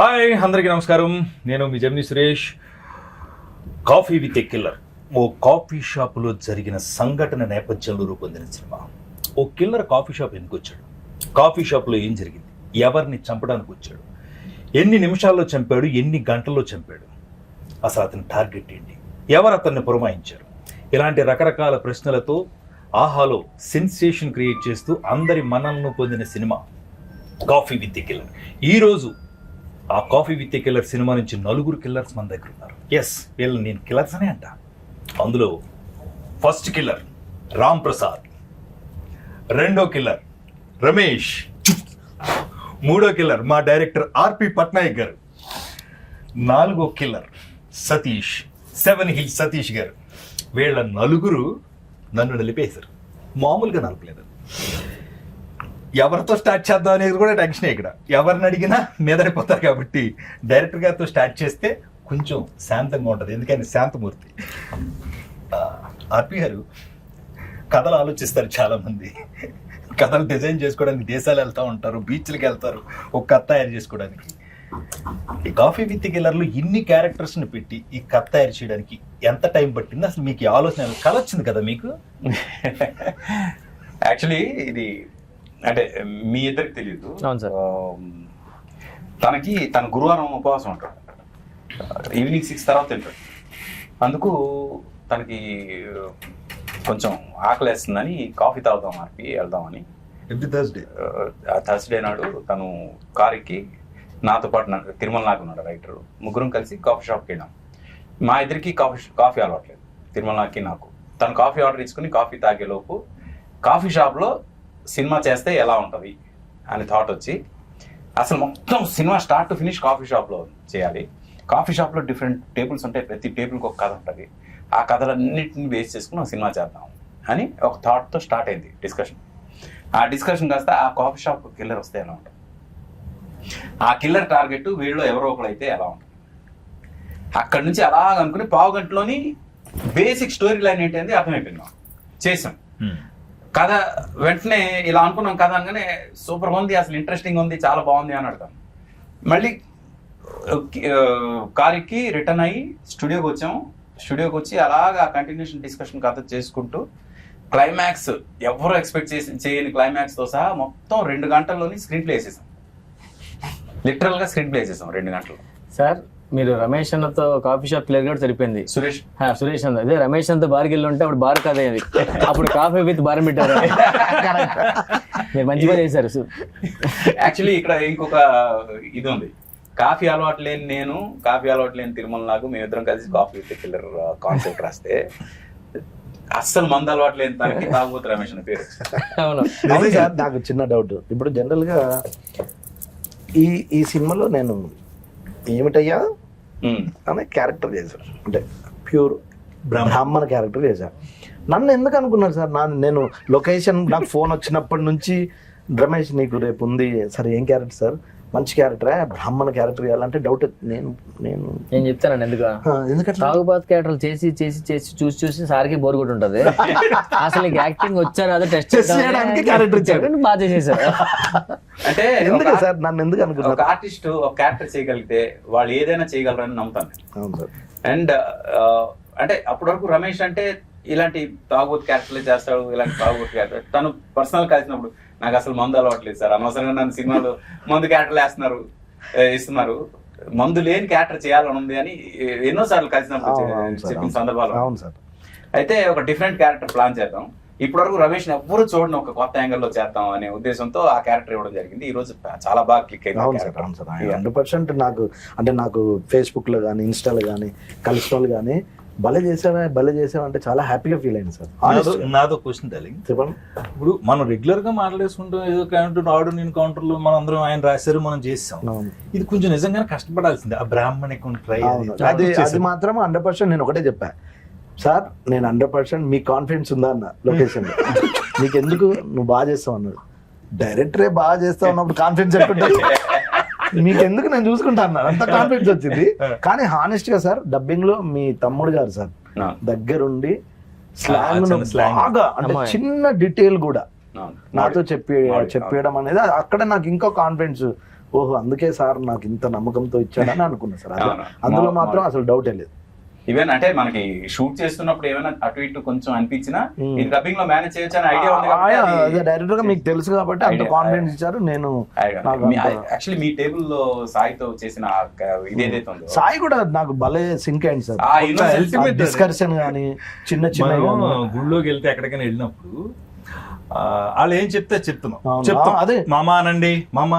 Hi అందరికీ నమస్కారం. నేను మీ Gemini Suresh. Coffee with a killer ఓ కాఫీ షాపులో జరిగిన సంఘటన నేపథ్యంలో రూపొందిన సినిమా. ఓ కిల్లర్ కాఫీ షాప్ ఎందుకు వచ్చాడు, కాఫీ షాప్లో ఏం జరిగింది, ఎవరిని చంపడానికి వచ్చాడు, ఎన్ని నిమిషాల్లో చంపాడు, ఎన్ని గంటల్లో చంపాడు, అసలు అతని టార్గెట్ ఏంటి, ఎవరు అతన్ని పురమాయించారు, ఇలాంటి రకరకాల ప్రశ్నలతో ఆహాలో సెన్సేషన్ క్రియేట్ చేస్తూ అందరి మనల్ని పొందిన cinema coffee with a killer. ఈరోజు ఆ coffee with a killer cinema నుంచి 4 కిల్లర్స్ మన దగ్గర ఉన్నారు. ఎస్, వీళ్ళు నేను కిల్లర్స్ అనే అంట. అందులో ఫస్ట్ కిల్లర్ రామ్ ప్రసాద్, రెండో కిల్లర్ రమేష్, మూడో కిల్లర్ మా డైరెక్టర్ ఆర్పి పట్నాయక్ గారు, నాలుగో కిల్లర్ సతీష్, 7 హిల్స్ సతీష్ గారు. వీళ్ళ 4 నన్ను నలిపేశారు. మామూలుగా నలపలేదు. ఎవరితో స్టార్ట్ చేద్దాం అనేది కూడా టెన్షన్. ఇక్కడ ఎవరిని అడిగినా మీదడిపోతారు కాబట్టి డైరెక్టర్ గారితో స్టార్ట్ చేస్తే కొంచెం శాంతంగా ఉంటుంది. ఎందుకని శాంతమూర్తి. ఆర్పి గారు కథలు ఆలోచిస్తారు. చాలామంది కథలు డిజైన్ చేసుకోవడానికి దేశాలు వెళ్తూ ఉంటారు, బీచ్లకి వెళ్తారు ఒక కథ తయారు చేసుకోవడానికి. ఈ కాఫీ విత్ కిల్లర్లో ఇన్ని క్యారెక్టర్స్ని పెట్టి ఈ కథ తయారు చేయడానికి ఎంత టైం పట్టింది? అసలు మీకు ఈ ఆలోచన కళ వచ్చింది కదా మీకు? యాక్చువల్లీ ఇది అంటే మీ ఇద్దరికి తెలియదు. తన గురువారం ఉపవాసం ఉంటాడు, ఈవినింగ్ 6 తర్వాత తింటాడు. అందుకు తనకి కొంచెం ఆకలేస్తుందని కాఫీ తాగుదాం ఆర్పి వెళ్దామని థర్స్డే నాడు తను కారుకి నాతో పాటు తిరుమల నాగ్ ఉన్నాడు రైటర్, ముగ్గురం కలిసి కాఫీ షాప్కి వెళ్ళాం. మా ఇద్దరికి కాఫీ అలవాట్లేదు, తిరుమల నాగ్కి నాకు. తను కాఫీ ఆర్డర్ ఇచ్చుకుని కాఫీ తాగేలోపు కాఫీ షాప్లో సినిమా చేస్తే ఎలా ఉంటుంది అని థాట్ వచ్చి, అసలు మొత్తం cinema start to finish coffee షాప్లో చేయాలి. కాఫీ షాప్లో డిఫరెంట్ టేబుల్స్ ఉంటాయి, ప్రతి టేబుల్కి ఒక కథ ఉంటుంది. ఆ కథలన్నింటిని బేస్ చేసుకుని ఒక సినిమా చేద్దాం అని ఒక థాట్తో స్టార్ట్ అయింది డిస్కషన్. ఆ డిస్కషన్ కాస్త ఆ కాఫీ షాప్ కిల్లర్ వస్తే ఎలా ఉంటుంది, ఆ కిల్లర్ టార్గెట్ వీళ్ళు ఎవరో ఒకరు అయితే ఎలా ఉంటుంది. అక్కడి నుంచి అలా అనుకుని 1/2 గంటలోని బేసిక్ స్టోరీ లైన్ ఏంటంటే అర్థమైపోయింది. చేసాం కథ, వెంటనే ఇలా అనుకున్నాం కథ అనగానే సూపర్ ఉంది, అసలు ఇంట్రెస్టింగ్ ఉంది, చాలా బాగుంది అని అడతాం. మళ్ళీ కారుకి రిటర్న్ అయ్యి స్టూడియోకి వచ్చాము. స్టూడియోకి వచ్చి అలాగా కంటిన్యూషన్ డిస్కషన్ కథ చేసుకుంటూ క్లైమాక్స్ ఎవరు ఎక్స్పెక్ట్ చేయని క్లైమాక్స్తో సహా మొత్తం 2 గంటల్లోని స్క్రీన్ ప్లే వేసేసాం. లిటరల్గా స్క్రీన్ ప్లే వేసేసాం 2 గంటల్లో. సార్, మీరు రమేష్ అన్నతో కాఫీ షాప్ క్లియర్ కూడా సరిపోయింది. సురేష్ అన్న అదే రమేష్ అంత బార్కి వెళ్ళి ఉంటే అప్పుడు బార్ కదే అది, అప్పుడు కాఫీ విత్ బార్ పెట్టారు. మీరు మంచిగా చేశారు. యాక్చువల్లీ ఇక్కడ ఇంకొక ఇది ఉంది. కాఫీ అలవాటు లేని నేను, కాఫీ అలవాటు లేని తిరుమల నాగు, మేమిద్దరం కలిసి కాఫీ విత్ కిల్లర్ కాన్సెప్ట్ రాస్తే అస్సలు మందు అలవాటు లేని తనకి తాగుబోతు రమేష్ అనే పేరు. అవును. నాకు చిన్న డౌట్. ఇప్పుడు జనరల్ గా ఈ సినిమాలో నేను ఏమిటయ్యా అనే క్యారెక్టర్ చేశాను, అంటే ప్యూర్ బ్రాహ్మణ క్యారెక్టర్ చేశాను. నన్ను ఎందుకు అనుకున్నారు సార్? నేను లొకేషన్ నాకు ఫోన్ వచ్చినప్పటి నుంచి రమేష్ నీకు రేపు ఉంది, సరే ఏం క్యారెక్టర్ సార్? మంచి క్యారెక్టరే, బ్రాహ్మణ క్యారెక్టర్ చేయాలంటే డౌట్. నేను చెప్తానండి ఎందుకంటే తాగుబాత్ క్యారెక్టర్ చేసి చూసి సార్కి బోర్ కొట్టి ఉంటది. అసలు నీకు యాక్టింగ్ వచ్చాను అదే టెస్ట్ చేయడానికి క్యారెక్టర్ ఇచ్చారు, బాగా చేసేసారు. అంటే ఎందుకు సార్ నన్ను ఎందుకు అనుకున్నారు? ఒక ఆర్టిస్ట్ ఒక క్యారెక్టర్ చేయగలిగితే వాళ్ళు ఏదైనా చేయగలరని నమ్ముతాను. అవును సార్. అండ్ అంటే అప్పటి వరకు రమేష్ అంటే ఇలాంటి తాగుబోతు క్యారెక్టర్లే చేస్తాడు, ఇలాంటి తాగుబోతు క్యారెక్టర్. తను పర్సనల్ కలిసినప్పుడు నాకు అసలు మందు అలవాట్లేదు సార్, అనవసరంగా నన్ను సినిమాలో మందు క్యారెక్టర్లు ఇస్తున్నారు, మందు లేని క్యారెక్టర్ చేయాలని ఉంది అని ఎన్నోసార్లు కలిసినప్పుడు చెప్పిన సందర్భాలు. అవును సార్. అయితే ఒక డిఫరెంట్ క్యారెక్టర్ ప్లాన్ చేద్దాం, ఇప్పటి వరకు రమేష్ ఎవ్వరు చూడని ఒక కొత్త యాంగిల్లో చేద్దాం అనే ఉద్దేశంతో ఆ క్యారెక్టర్ ఇవ్వడం జరిగింది. ఈ రోజు చాలా బాగా క్లిక్ అయింది. అవును సార్, అవును సార్. 100% నాకు ఫేస్బుక్ లో కానీ ఇన్స్టాలో కానీ కలిసిన వాళ్ళు కానీ భలే చేసావా అంటే చాలా హ్యాపీగా ఫీల్ అయింది సార్. నాదో క్వశ్చన్ డార్లింగ్, చెప్పండి. ఇప్పుడు మనం రెగ్యులర్ గా మాట్లాడేసుకుంటాం, ఏదో కౌంటర్ ఆడు నేను కౌంటర్లో మనం అందరం ఆయన రాశారు మనం చేసాం. ఇది కొంచెం నిజంగానే కష్టపడాల్సిందే ఆ బ్రాహ్మణికం ట్రై. అది మాత్రం 100% నేను ఒకటే చెప్పా సార్, నేను 100% మీకు కాన్ఫిడెన్స్ ఉందా అన్న లొకేషన్ లో, నీకు ఎందుకు నువ్వు బాగా చేస్తావు అన్నాడు. డైరెక్టరే బాగా చేస్తావు అన్నప్పుడు కాన్ఫిడెన్స్ ఎట్టుంటుంది? మీకెందుకు నేను చూసుకుంటా అన్నారు, అంత కాన్ఫిడెన్స్ వచ్చింది. కానీ హానెస్ట్ గా సార్, డబ్బింగ్ లో మీ తమ్ముడు గారు సార్ దగ్గరుండి స్లాంగ్ బాగా, అంటే చిన్న డీటెయిల్ కూడా నాతో చెప్పేయడం అనేది అక్కడ నాకు ఇంకో కాన్ఫిడెన్స్ ఓహో అందుకే సార్ నాకు ఇంత నమ్మకంతో ఇచ్చాడని అనుకున్నా సార్. అవును. అందులో మాత్రం అసలు డౌటే లేదు. ఈవెన్ అంటే మనకి షూట్ చేస్తున్నప్పుడు ఏమైనా అటు ఇటు కొంచెం అనిపించినా ఇది డబ్బింగ్ లో మేనేజ్ చేయొచ్చు అనే ఐడియా ఉంది కాబట్టి డైరెక్టర్ గా మీకు తెలుసు కాబట్టి అంత కాన్ఫిడెన్స్ ఇచ్చారు. నేను యాక్చువల్లీ మీ టేబుల్ లో సాయితో చేసిన ఇది ఏదైతే ఉందో సాయి కూడా నాకు భలే సింక్ అయింది సార్. ultimate డిస్కషన్ గానీ చిన్న చిన్న గుళ్ళోకి వెళ్తే ఎక్కడికైనా వెళ్ళినప్పుడు వాళ్ళు ఏం చెప్తే చెప్తున్నాం అవును. చెప్తాం. అదే. మామ అనండి, మామ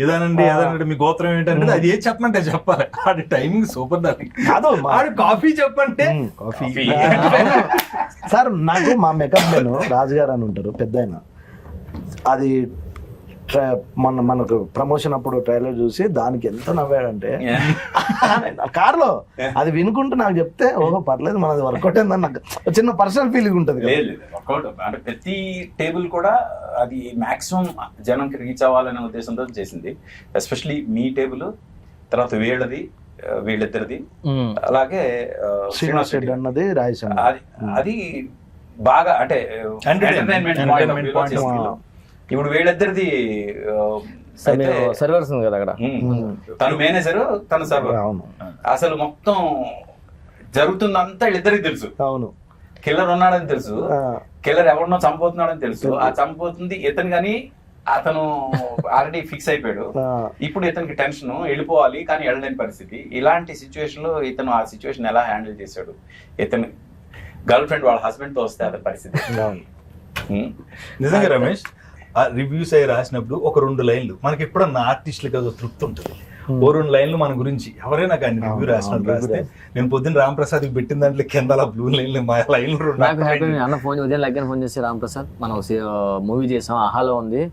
ఇదనండి, అదనండి, మీ గోత్రం ఏంటంటే అది ఏం చెప్పమంటే చెప్పాలి. ఆడి టైమింగ్ సూపర్ దాని కాదు ఆడు కాఫీ చెప్పంటే కాఫీ Coffee. సార్ నాకు మా మేకప్ మెన్ రాజుగారు అని ఉంటారు పెద్ద ఆయన. అది మనకు ప్రమోషన్ అప్పుడు ట్రైలర్ చూసి దానికి ఎంత నవ్వాడంటే కార్లో అది వినుకుంటూ నాకు చెప్తే ఓహో పర్లేదు మనది వర్కౌట్ అయిందని నాకు చిన్న పర్సనల్ ఫీలింగ్ ఉంటుంది. లేదు లేదు వర్కౌట్ అంటే ప్రతి టేబుల్ కూడా అది మాక్సిమం జనంకి రీచ్ అవ్వాలనే ఉద్దేశంతో చేసింది. ఎస్పెషలీ మీ టేబుల్, తర్వాత వీళ్ళిద్దరిది, అలాగే శ్రీనివాస్ రెడ్డి అన్నది రాయసం. అది బాగా అంటే Entertainment point of view. ఇప్పుడు వీళ్ళిద్దరిది సర్వర్స్ ఉంది కదా అక్కడ, తను మేనేజర్, తను సర్వర్. అవును అసలు మొత్తం జరుగుతుందంతా వీళ్ళిద్దరికి తెలుసు. అవును కిల్లర్ ఉన్నాడని తెలుసు, కిల్లర్ ఎవరినో చంపుతున్నాడని తెలుసు. ఆ చంపుతుంది ఇతను కానీ అతను ఆల్రెడీ ఫిక్స్ అయిపోయాడు. ఇప్పుడు ఇతనికి టెన్షన్, వెళ్ళిపోవాలి కానీ వెళ్ళలేని పరిస్థితి. ఇలాంటి సిచ్యువేషన్ లో ఇతను ఆ సిచ్యువేషన్ ఎలా హ్యాండిల్ చేశాడు, ఇతను గర్ల్ ఫ్రెండ్ వాళ్ళ హస్బెండ్ తో వస్తే అతని పరిస్థితి. నిజంగా రమేష్ ఆ రివ్యూస్ అయ్యి రాసినప్పుడు ఒక 2 లైన్లు మనకి ఎప్పుడన్నా ఆర్టిస్టులకు ఏదో తృప్తి ఉంటుంది. ఓ 2 లైన్లు మన గురించి ఎవరైనా కానీ రివ్యూ రాసినప్పుడు రాస్తే, నేను పొద్దున్న రాంప్రసాద్ పెట్టిన దాంట్లో కింద బ్లూ లైన్లు మా లైన్లు నాకు హ్యాపీ. అన్న ఫోన్ ఉదయం లగ్గర ఫోన్ చేసి రాంప్రసాద్ మనం మూవీ చేసాం, ఆహాలో ఉంది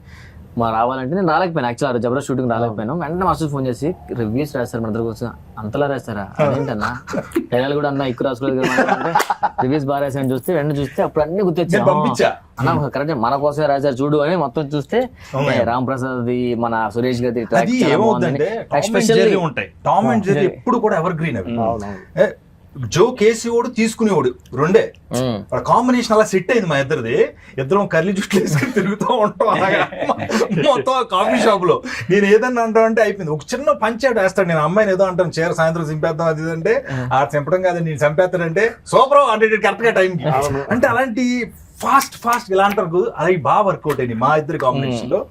మా రావాలంటే నేను రాలేకపోయాను. యాక్చువల్ జబర్దస్త్ షూటింగ్ రాలేకపోయాను. వెంటనే మాస్టర్ ఫోన్ చేసి రివ్యూస్ రాస్తారు మన దగ్గర కోసం. అంతలా రాస్తారా అదేంటన్నా, డైలాగ్ కూడా అన్న ఎక్కువ రాసుకోలేదు అంటే రివ్యూస్ బాగా రాశాను. చూస్తే వెంటనే చూస్తే అప్పుడు అన్ని గుర్తొచ్చాయి. అన్న కరెక్ట్ మన కోసమే రాశారు చూడు అని మొత్తం చూస్తే రామ్ ప్రసాద్, మన సురేష్ గారి టామ్ అండ్ జెర్రీ ఎప్పుడు కూడా ఎవర్ గ్రీన్. అవి జో కేసీఓడు తీసుకునేవాడు రెండే, కాంబినేషన్ అలా సెట్ అయింది మా ఇద్దరిది. ఇద్దరం కర్లీ జుట్లు వేసుకుని తిరుగుతూ ఉంటాం అలాగా మొత్తం కాఫీ షాప్ లో. నేను ఏదన్నా అంటా అంటే అయిపోయింది. ఒక చిన్న పంచాడు వేస్తాడు, నేను అమ్మాయిని ఏదో అంటాను చీర సాయంత్రం చింపేద్దాం అది అంటే ఆ చంపడం కాదు నేను చంపేస్తాడంటే సూపర్ అంటే కరెక్ట్ గా టైంకి. అంటే అలాంటి ఫాస్ట్ ఇలా అంటారు, అది బాగా వర్కౌట్ అయింది మా ఇద్దరి కాంబినేషన్ లో.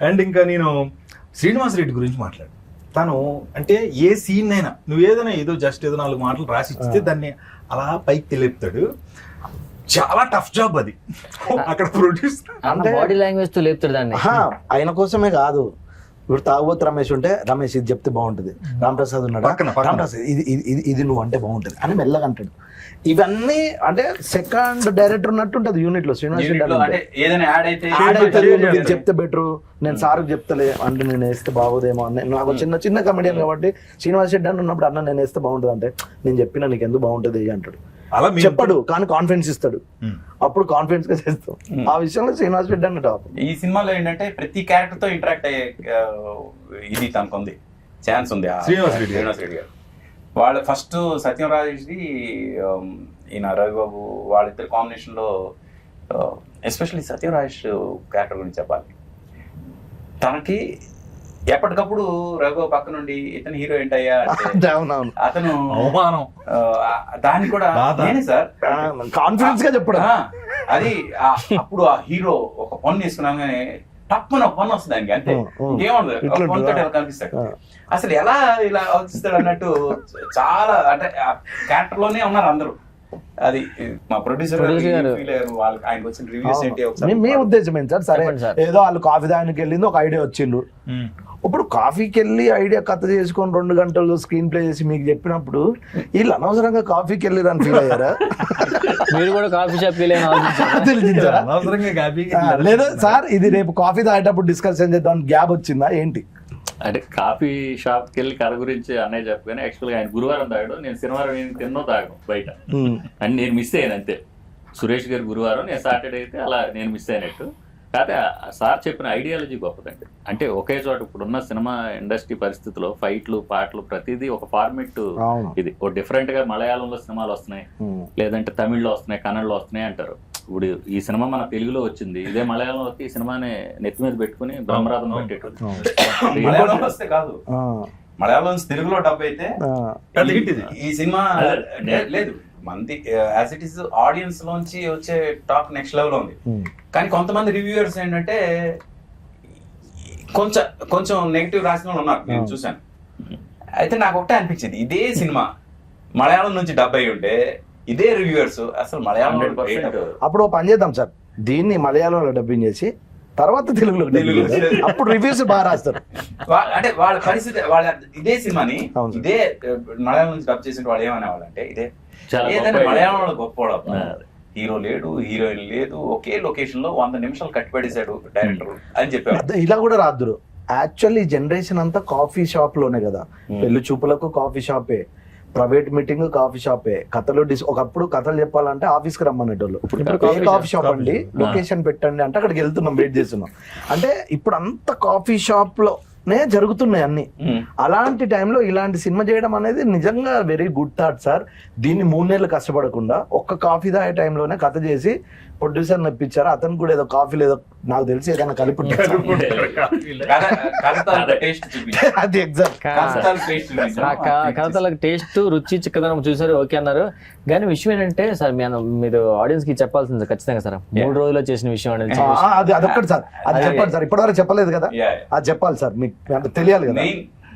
అండ్ ఇంకా నేను శ్రీనివాస్ రెడ్డి గురించి మాట్లాడు. తను అంటే ఏ సీన్ అయినా నువ్వు ఏదైనా ఏదో జస్ట్ ఏదో 4 మాటలు రాసి ఇస్తే దాన్ని అలా పైకి తెలిపుతాడు. చాలా టఫ్ జాబ్ అది. అక్కడ ప్రొడ్యూస్ అంటే బాడీ లాంగ్వేజ్ తో లేపుతాడు దాన్ని. ఆయన కోసమే కాదు, ఇప్పుడు తాగుబోతు రమేష్ ఉంటే రమేష్ ఇది చెప్తే బాగుంటుంది, రామప్రసాద్ ఉన్నాడు రామప్రసాద్ ఇది నువ్వు అంటే బాగుంటుంది అని మెల్లగా అంటాడు. ఇవన్నీ అంటే సెకండ్ డైరెక్టర్ ఉన్నట్టు ఉంటది యూనిట్ లో. శ్రీనివాస్ రెడ్డి చెప్తే బెటర్, నేను సార్కి చెప్తలే అంటే నేను వేస్తే బాగోదేమో అని. నాకు చిన్న కమెడియన్ కాబట్టి శ్రీనివాస్ రెడ్డి అని ఉన్నప్పుడు అన్న నేను వేస్తే బాగుంటుంది అంటే నేను చెప్పినా నీకు ఎందుకు బాగుంటుంది అంటాడు. అలా చెప్పడు కానీ కాన్ఫిడెన్స్ ఇస్తాడు, అప్పుడు కాన్ఫిడెన్స్ గా చేస్తాం. ఆ విషయంలో శ్రీనివాస్ రెడ్డి అన్న టాప్. ఈ సినిమాలో ఏంటంటే ప్రతి క్యారెక్టర్ తో ఇంటరాక్ట్ అయ్యే ఇది తనకుంది, ఛాన్స్ ఉంది. శ్రీనివాస్ రెడ్డి గారు వాళ్ళ ఫస్ట్ సత్యం రాజేష్ది, ఈయన రవిబాబు వాళ్ళిద్దరు కాంబినేషన్ లో ఎస్పెషల్లీ సత్యం రాజేష్ క్యారెక్టర్ గురించి చెప్పాలి. తనకి ఎప్పటికప్పుడు రఘు పక్క నుండి ఇతను హీరో ఏంటయ్యా అతను దాన్ని కూడా నేనే సార్ కాన్ఫిడెన్స్ గా చెప్పడం. అది అప్పుడు ఆ హీరో ఒక పన్ను తీసుకున్నాగానే తప్పన పన్ను వస్తుంది దానికి, అంతే ఇంకేముండదు కనిపిస్తాడు. అసలు ఎలా ఇలా ఆలోచిస్తాడు అన్నట్టు చాలా అంటే క్యారెక్టర్ లోనే ఉన్నారు అందరూ. అది మా ప్రొడ్యూసర్ వాళ్ళకి ఆయనకు వచ్చిన రివ్యూస్ ఏంటి మీ ఉద్దేశం ఏంటి సార్? సరే ఏదో వాళ్ళు కాఫీ దానికి వెళ్ళింది, ఒక ఐడియా వచ్చిండు. ఇప్పుడు కాఫీకి వెళ్ళి ఐడియా కథ చేసుకొని 2 గంటలు స్క్రీన్ ప్లే చేసి మీకు చెప్పినప్పుడు వీళ్ళు అనవసరంగా కాఫీకి వెళ్ళిరని ఫీల్ అయ్యారా? మీరు కూడా కాఫీ షాప్ లేదా సార్ ఇది రేపు కాఫీ తాగేటప్పుడు డిస్కషన్ చేద్దాం గ్యాప్ వచ్చిందా ఏంటి? అంటే కాఫీ షాప్కి వెళ్ళి కథ గురించి అన్నయ్య చెప్పగానే యాక్చువల్గా ఆయన గురువారం తాగాడు, నేను శనివారం తిన్నో తాగాను బయట అని నేను మిస్ అయ్యాను అంతే. సురేష్ గారు గురువారం, నేను సాటర్డే అయితే అలా నేను మిస్ అయినట్టు. కాకపోతే సార్ చెప్పిన ఐడియాలజీ గొప్పదండి. అంటే ఒకే చోట ఇప్పుడున్న సినిమా ఇండస్ట్రీ పరిస్థితిలో ఫైట్లు పాటలు ప్రతిదీ ఒక ఫార్మెట్. ఇది ఓ డిఫరెంట్ గా మలయాళంలో సినిమాలు వస్తున్నాయి, లేదంటే తమిళ్లో వస్తున్నాయి, కన్నడలో వస్తున్నాయి అంటారు. ఇప్పుడు ఈ సినిమా మన తెలుగులో వచ్చింది, ఇదే మలయాళంలో వస్తే ఈ సినిమాని నెత్తి మీద పెట్టుకుని బ్రహ్మరథం పెట్టేటోళ్ళు. మలయాళం వస్తే కాదు, ఆ, మలయాళం నుంచి తెలుగులో డబ్ అయితే ఆ, ఈ సినిమా లేదు మంది యాజ్ ఇట్ ఈస్ ఆడియన్స్ లోంచి వచ్చే టాక్ నెక్స్ట్ లెవెల్ ఉంది. కానీ కొంతమంది రివ్యూయర్స్ ఏంటంటే కొంచెం నెగిటివ్ రాసిన వాళ్ళు ఉన్నారు, నేను చూశాను. అయితే నాకు ఒకటే అనిపించింది, ఇదే సినిమా మలయాళం నుంచి డబ్ అయి ఉంటే ఇదే రివ్యూయర్స్ అసలు మలయాళం 100%. అప్పుడు ఓ పని చేద్దాం సార్, దీన్ని మలయాళంలో డబ్బింగ్ చేసి తర్వాత తెలుగులో dubbing చేద్దాం. అప్పుడు రివ్యూస్ బాగా రాస్తారు. అంటే వాళ్ళ పరిస్థితి వాళ్ళ ఇదే సినిమాని అవును సార్. ఇదే మలయాళం నుంచి డబ్ చేసిన వాళ్ళు ఏమనేవాళ్ళు అంటే ఇదే చాలా ఏదైనా గొప్ప మలయాళంలో గొప్పవాడు, హీరో లేడు, హీరోయిన్ లేదు, ఒకే లొకేషన్ లో 100 నిమిషాలు కట్టిపడేశాడు డైరెక్టర్ అని చెప్పారు. ఇలా కూడా రాదురు. యాక్చువల్లీ జనరేషన్ అంతా కాఫీ షాప్ లోనే కదా, పెళ్లి చూపులకు కాఫీ షాపే, ప్రైవేట్ మీటింగ్ కాఫీ షాపే, కథలు ఒకప్పుడు కథలు చెప్పాలంటే ఆఫీస్ కి రమ్మనేటోళ్ళు. ఇప్పుడు కాఫీ షాప్ అండి, లొకేషన్ పెట్టండి అంటే అక్కడికి వెళ్తున్నాం, వెయిట్ చేస్తున్నాం. అంటే ఇప్పుడు అంత కాఫీ షాప్ లోనే జరుగుతున్నాయి అన్ని. అలాంటి టైంలో ఇలాంటి సినిమా చేయడం అనేది నిజంగా వెరీ గుడ్ థాట్ సార్. దీన్ని 3 నెలలు కష్టపడకుండా ఒక్క కాఫీ తాగే టైంలోనే కథ చేసి ప్రొడ్యూసర్ నప్పించారు. అతను కూడా ఏదో కాఫీ లేదో నాకు తెలిసి ఏదైనా కలిపి అది ఎగ్జాక్ట్. కథలకు టేస్ట్ రుచి చిక్కదనం చూసారు, ఓకే అన్నారు. కానీ విషయం ఏంటంటే సార్ మీరు ఆడియన్స్ కి చెప్పాల్సింది ఖచ్చితంగా సార్, 3 రోజుల్లో చేసిన విషయం అనేది అది అదొక్కటి సార్, అది చెప్పండి సార్. ఇప్పటివరకు చెప్పలేదు కదా, అది చెప్పాలి సార్, మీకు తెలియాలి కదా.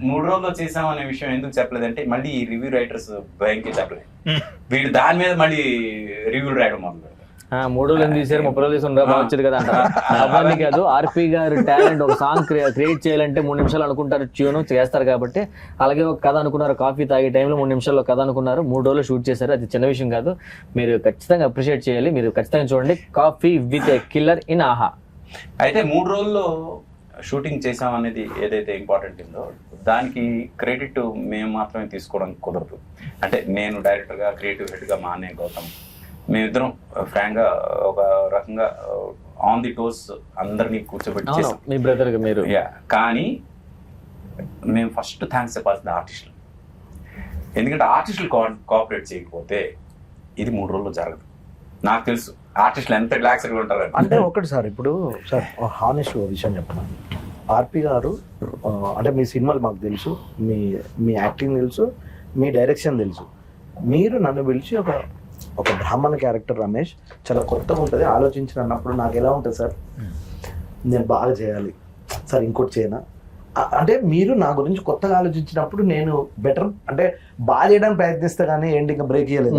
3 రోజుల్లో చేసాం అనే విషయం ఎందుకు చెప్పలేదంటే మళ్ళీ ఈ రివ్యూ రైటర్స్ భయంకి చెప్పలేదు. వీడు దాని మీద మళ్ళీ రివ్యూ రాయడం మొదలు 3 రోజులు ఎందుకు తీసారు, 30 రోజులు తీసుకుని బాగా వచ్చేది కదా అంటారు. అవన్నీ కాదు, ఆర్పి గారు టాలెంట్ ఒక సాంగ్ క్రియేట్ చేయాలంటే 3 నిమిషాలు అనుకుంటారు, ట్యూన్ చేస్తారు కాబట్టి. అలాగే ఒక కథ అనుకున్నారు, కాఫీ తాగే టైంలో 3 నిమిషాల్లో కథ అనుకున్నారు, 3 రోజులు షూట్ చేశారు. అది చిన్న విషయం కాదు, మీరు ఖచ్చితంగా అప్రిషియేట్ చేయాలి. మీరు ఖచ్చితంగా చూడండి coffee with a killer in ఆహా. అయితే 3 రోజుల్లో షూటింగ్ చేసాం అనేది ఏదైతే ఇంపార్టెంట్ ఉందో దానికి క్రెడిట్ మేము మాత్రమే తీసుకోవడం కుదరదు. అంటే నేను డైరెక్టర్గా, క్రియేటివ్ హెడ్గా మా అన్నయ్య గౌతమ్, మేమిద్దరం ఫ్రాంక్ గా ఒక రకంగా ఆన్ ది టోస్ అందరినీ కూర్చోబెట్టి చేసాం. మీ బ్రదర్ మీరు. కానీ మేము ఫస్ట్ థ్యాంక్స్ చెప్పాల్సింది ఆర్టిస్టులు. ఎందుకంటే ఆర్టిస్టులు కోఆపరేట్ చేయకపోతే ఇది 3 రోజుల్లో జరగదు. నాకు తెలుసు ఆర్టిస్టులు ఎంత రిలాక్స్డ్గా ఉంటారు అంటే ఒకటి సార్, ఇప్పుడు సార్ హానెస్ట్ విషయం చెప్పిన ఆర్పి గారు అంటే మీ సినిమాలు మాకు తెలుసు, మీ యాక్టింగ్ తెలుసు, మీ డైరెక్షన్ తెలుసు. మీరు నన్ను పిలిచి ఒక బ్రాహ్మణ క్యారెక్టర్ రమేష్ చాలా కొత్తగా ఉంటుంది ఆలోచించిన అన్నప్పుడు నాకు ఎలా ఉంటుంది సార్, నేను బాగా చేయాలి సార్, ఇంకోటి చేయనా అంటే మీరు నా గురించి కొత్తగా ఆలోచించినప్పుడు నేను బెటర్ అంటే బాగా చేయడానికి ప్రయత్నిస్తా కానీ ఏంటి ఇంకా బ్రేక్ ఇయ్యలేదు,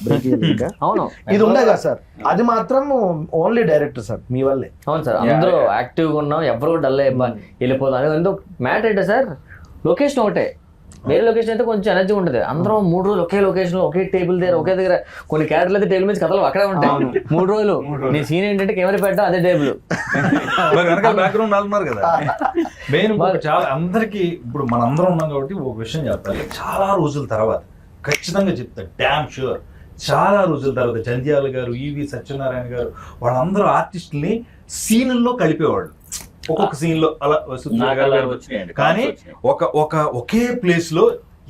బ్రేక్ ఇయ్యలేదు. అవును, ఇది ఉండే కదా సార్, అది మాత్రం ఓన్లీ డైరెక్టర్ సార్ మీ వల్లే. అవును సార్, అందరూ యాక్టివ్గా ఉన్నాం, ఎవరు డల్ వెళ్ళిపోతాం. అది ఎందుకు మ్యాటర్ ఏంటో సార్, లొకేషన్ ఒకటే, వేరే లొకేషన్ అయితే కొంచెం ఎనర్జీ ఉంటుంది. అందరం 3 రోజులు ఒకే లొకేషన్ లో ఒకే టేబుల్ దగ్గర ఒకే దగ్గర, కొన్ని క్యారెక్టర్లు అయితే టేబుల్ మీద కథలు అక్కడే ఉంటాయి. 3 రోజులు నీ సీన్ ఏంటంటే కెమెరా పెట్టడం అదే టేబుల్, బ్యాక్గ్రౌండ్ ఉన్నారు కదా. మెయిన్ చాలా అందరికి ఇప్పుడు మనందరం ఉన్నాం కాబట్టి ఒక విషయం చెప్పాలి. చాలా రోజుల తర్వాత ఖచ్చితంగా చెప్తాను, డ్యామ్ షూర్, చాలా రోజుల తర్వాత జంధ్యాల గారు, ఈవి సత్యనారాయణ గారు వాళ్ళందరూ ఆర్టిస్టుల్ని సీన్ల్లో కలిపేవాళ్ళు. ఒక్కొక్క సీన్ లో అలా కానీ ఒకే ప్లేస్ లో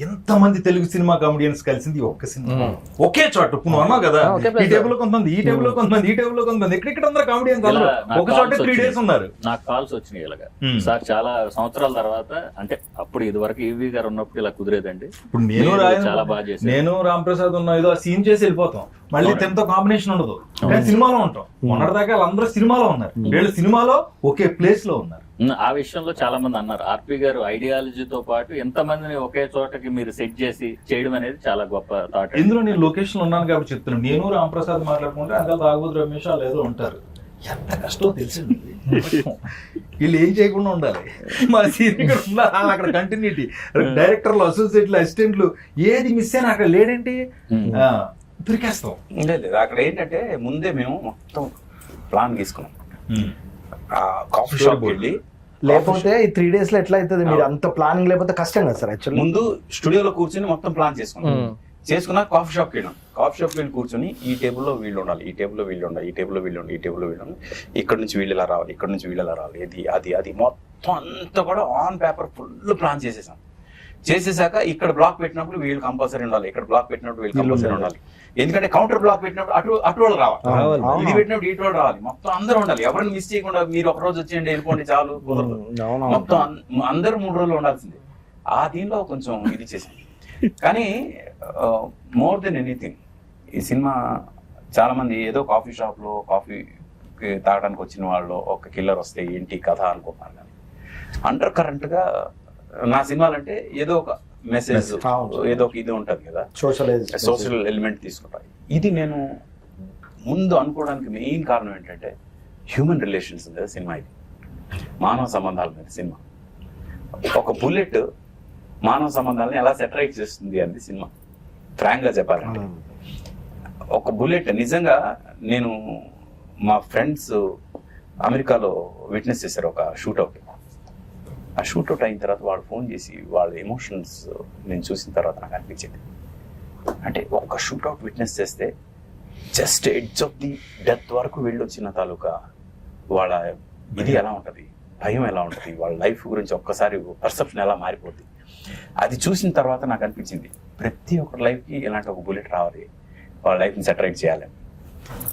ఎంతమంది తెలుగు సినిమా కామెడియన్స్ కలిసింది ఒక్క సినిమా, ఒకే చోట. ఇప్పుడు నువ్వు అన్నావు కదా, ఈ టేబుల్ లో కొంతమంది, ఈ టేబుల్ లో కొంతమంది, ఈ టేబుల్ లో కొంతమంది, ఎక్కడెక్కడ అందరూ కామెడియన్స్ ఒక చోట 3 days ఉన్నారు. నాకు కాల్స్ వచ్చినాయి ఇలాగా సార్, చాలా సంవత్సరాల తర్వాత. అంటే అప్పుడు ఇది వరకు ఈవీ గారు ఉన్నప్పుడు ఇలా కుదిరేదండి. ఇప్పుడు చాలా బాగా చేశారు, నేను రాంప్రసాద్ ఉన్నా ఏదో సీన్ చేసి వెళ్ళిపోతాం, మళ్ళీ తనతో కాంబినేషన్ ఉండదు, కానీ సినిమాలో ఉంటాం. మొన్నటిదాకా వాళ్ళందరూ సినిమాలో ఉన్నారు, వీళ్ళు సినిమాలో ఒకే ప్లేస్ లో ఉన్నారు. ఆ విషయంలో చాలా మంది అన్నారు, ఆర్పి గారు ఐడియాలజీతో పాటు ఎంతమందిని ఒకే చోటకి మీరు సెట్ చేసి చేయడం అనేది చాలా గొప్ప థాట్. ఇందులో నేను లొకేషన్ ఉన్నాను కాబట్టి చెప్తున్నాను. నేను రాంప్రసాద్ మాట్లాడుకుంటే అంతా తాగుబోతు రమేష్ వాళ్ళు ఏదో ఉంటారు, ఎంత కష్టం తెలిసింది. వీళ్ళు ఏం చేయకుండా ఉండాలి, మా సీనియర్ ఉండాలి, అక్కడ కంటిన్యూటీ, డైరెక్టర్లు, అసోసియేట్లు, అసిస్టెంట్లు, ఏది మిస్ అయినా అక్కడ లేడంటే దొరికేస్తాం. లేదు, అక్కడ ఏంటంటే ముందే మేము మొత్తం ప్లాన్ తీసుకున్నాం. కాఫీ షాప్ వెళ్ళి, లేకపోతే ఈ 3 days లో ఎట్లా అవుతుంది, మీరు అంత ప్లానింగ్ లేకపోతే కష్టం కదా సార్. యాక్చువల్లీ ముందు స్టూడియోలో కూర్చొని మొత్తం ప్లాన్ చేసుకున్నా కాఫీ షాప్కి వెళ్ళాం. కాఫీ షాప్కి వెళ్ళి కూర్చొని ఈ టేబుల్లో వీళ్ళు ఉండాలి, ఈ టేబుల్లో వీళ్ళు ఉండాలి, ఈ టేబుల్లో వీళ్ళు ఉండాలి, ఈ టేబుల్లో వీళ్ళు ఉండాలి, ఇక్కడ నుంచి వీళ్ళు ఇలా రావాలి, ఇక్కడ నుంచి వీళ్ళు ఇలా రావాలి, ఇది అది మొత్తం అంతా కూడా ఆన్ పేపర్ ఫుల్ ప్లాన్ చేసేసాం. చేసేసాక ఇక్కడ బ్లాక్ పెట్టినప్పుడు వీళ్ళు కంపల్సరీ ఉండాలి, ఇక్కడ బ్లాక్ పెట్టినప్పుడు వీళ్ళు కంపల్సరీ ఉండాలి. ఎందుకంటే కౌంటర్ బ్లాక్ పెట్టినప్పుడు అటు వాళ్ళు రావాలి, ఇది పెట్టినప్పుడు ఇటు వాళ్ళు రావాలి, మొత్తం అందరూ ఉండాలి. ఎవరిని మిస్ చేయకుండా మీరు ఒక రోజు వచ్చేయండి వెళ్ళిపోండి చాలు కుదరదు, మొత్తం అందరూ 3 రోజులు ఉండాల్సిందే. ఆ దీనిలో కొంచెం ఇది చేసింది. కానీ మోర్ దెన్ ఎనీథింగ్ ఈ సినిమా చాలా మంది ఏదో కాఫీ షాప్ లో కాఫీ తాగడానికి వచ్చిన వాళ్ళు ఒక కిల్లర్ వస్తే ఏంటి కథ అనుకుంటున్నారు. కానీ అండర్ కరెంట్ గా నా సినిమాలంటే ఏదో ఒక మెసేజ్, ఏదో ఒక ఇది ఉంటది కదా, సోషల్ ఎలిమెంట్ తీసుకుంటా. ఇది నేను ముందు అనుకోవడానికి మెయిన్ కారణం ఏంటంటే హ్యూమన్ రిలేషన్స్ మీద సినిమా, ఇది మానవ సంబంధాల మీద సినిమా. ఒక బుల్లెట్ మానవ సంబంధాలను ఎలా సెటరైట్ చేస్తుంది అనేది సినిమా. ఫ్రాంక్ గా చెప్పాలంటే ఒక బుల్లెట్ నిజంగా నేను మా ఫ్రెండ్స్ అమెరికాలో విట్నెస్ చేశారు ఒక షూట్అవుట్. ఆ షూట్అవుట్ అయిన తర్వాత వాళ్ళు ఫోన్ చేసి వాళ్ళ ఎమోషన్స్ నేను చూసిన తర్వాత నాకు అనిపించింది, అంటే ఒక షూట్అవుట్ విట్నెస్ చేస్తే just edge of the death వరకు వెళ్ళొచ్చిన తాలూకా వాళ్ళ ఇది ఎలా ఉంటుంది, భయం ఎలా ఉంటుంది, వాళ్ళ లైఫ్ గురించి ఒక్కసారి పర్సెప్షన్ ఎలా మారిపోద్ది. అది చూసిన తర్వాత నాకు అనిపించింది ప్రతి ఒక్కరి లైఫ్కి ఇలాంటి ఒక బుల్లెట్ రావాలి, వాళ్ళ లైఫ్ని సెటరైట్ చేయాలి.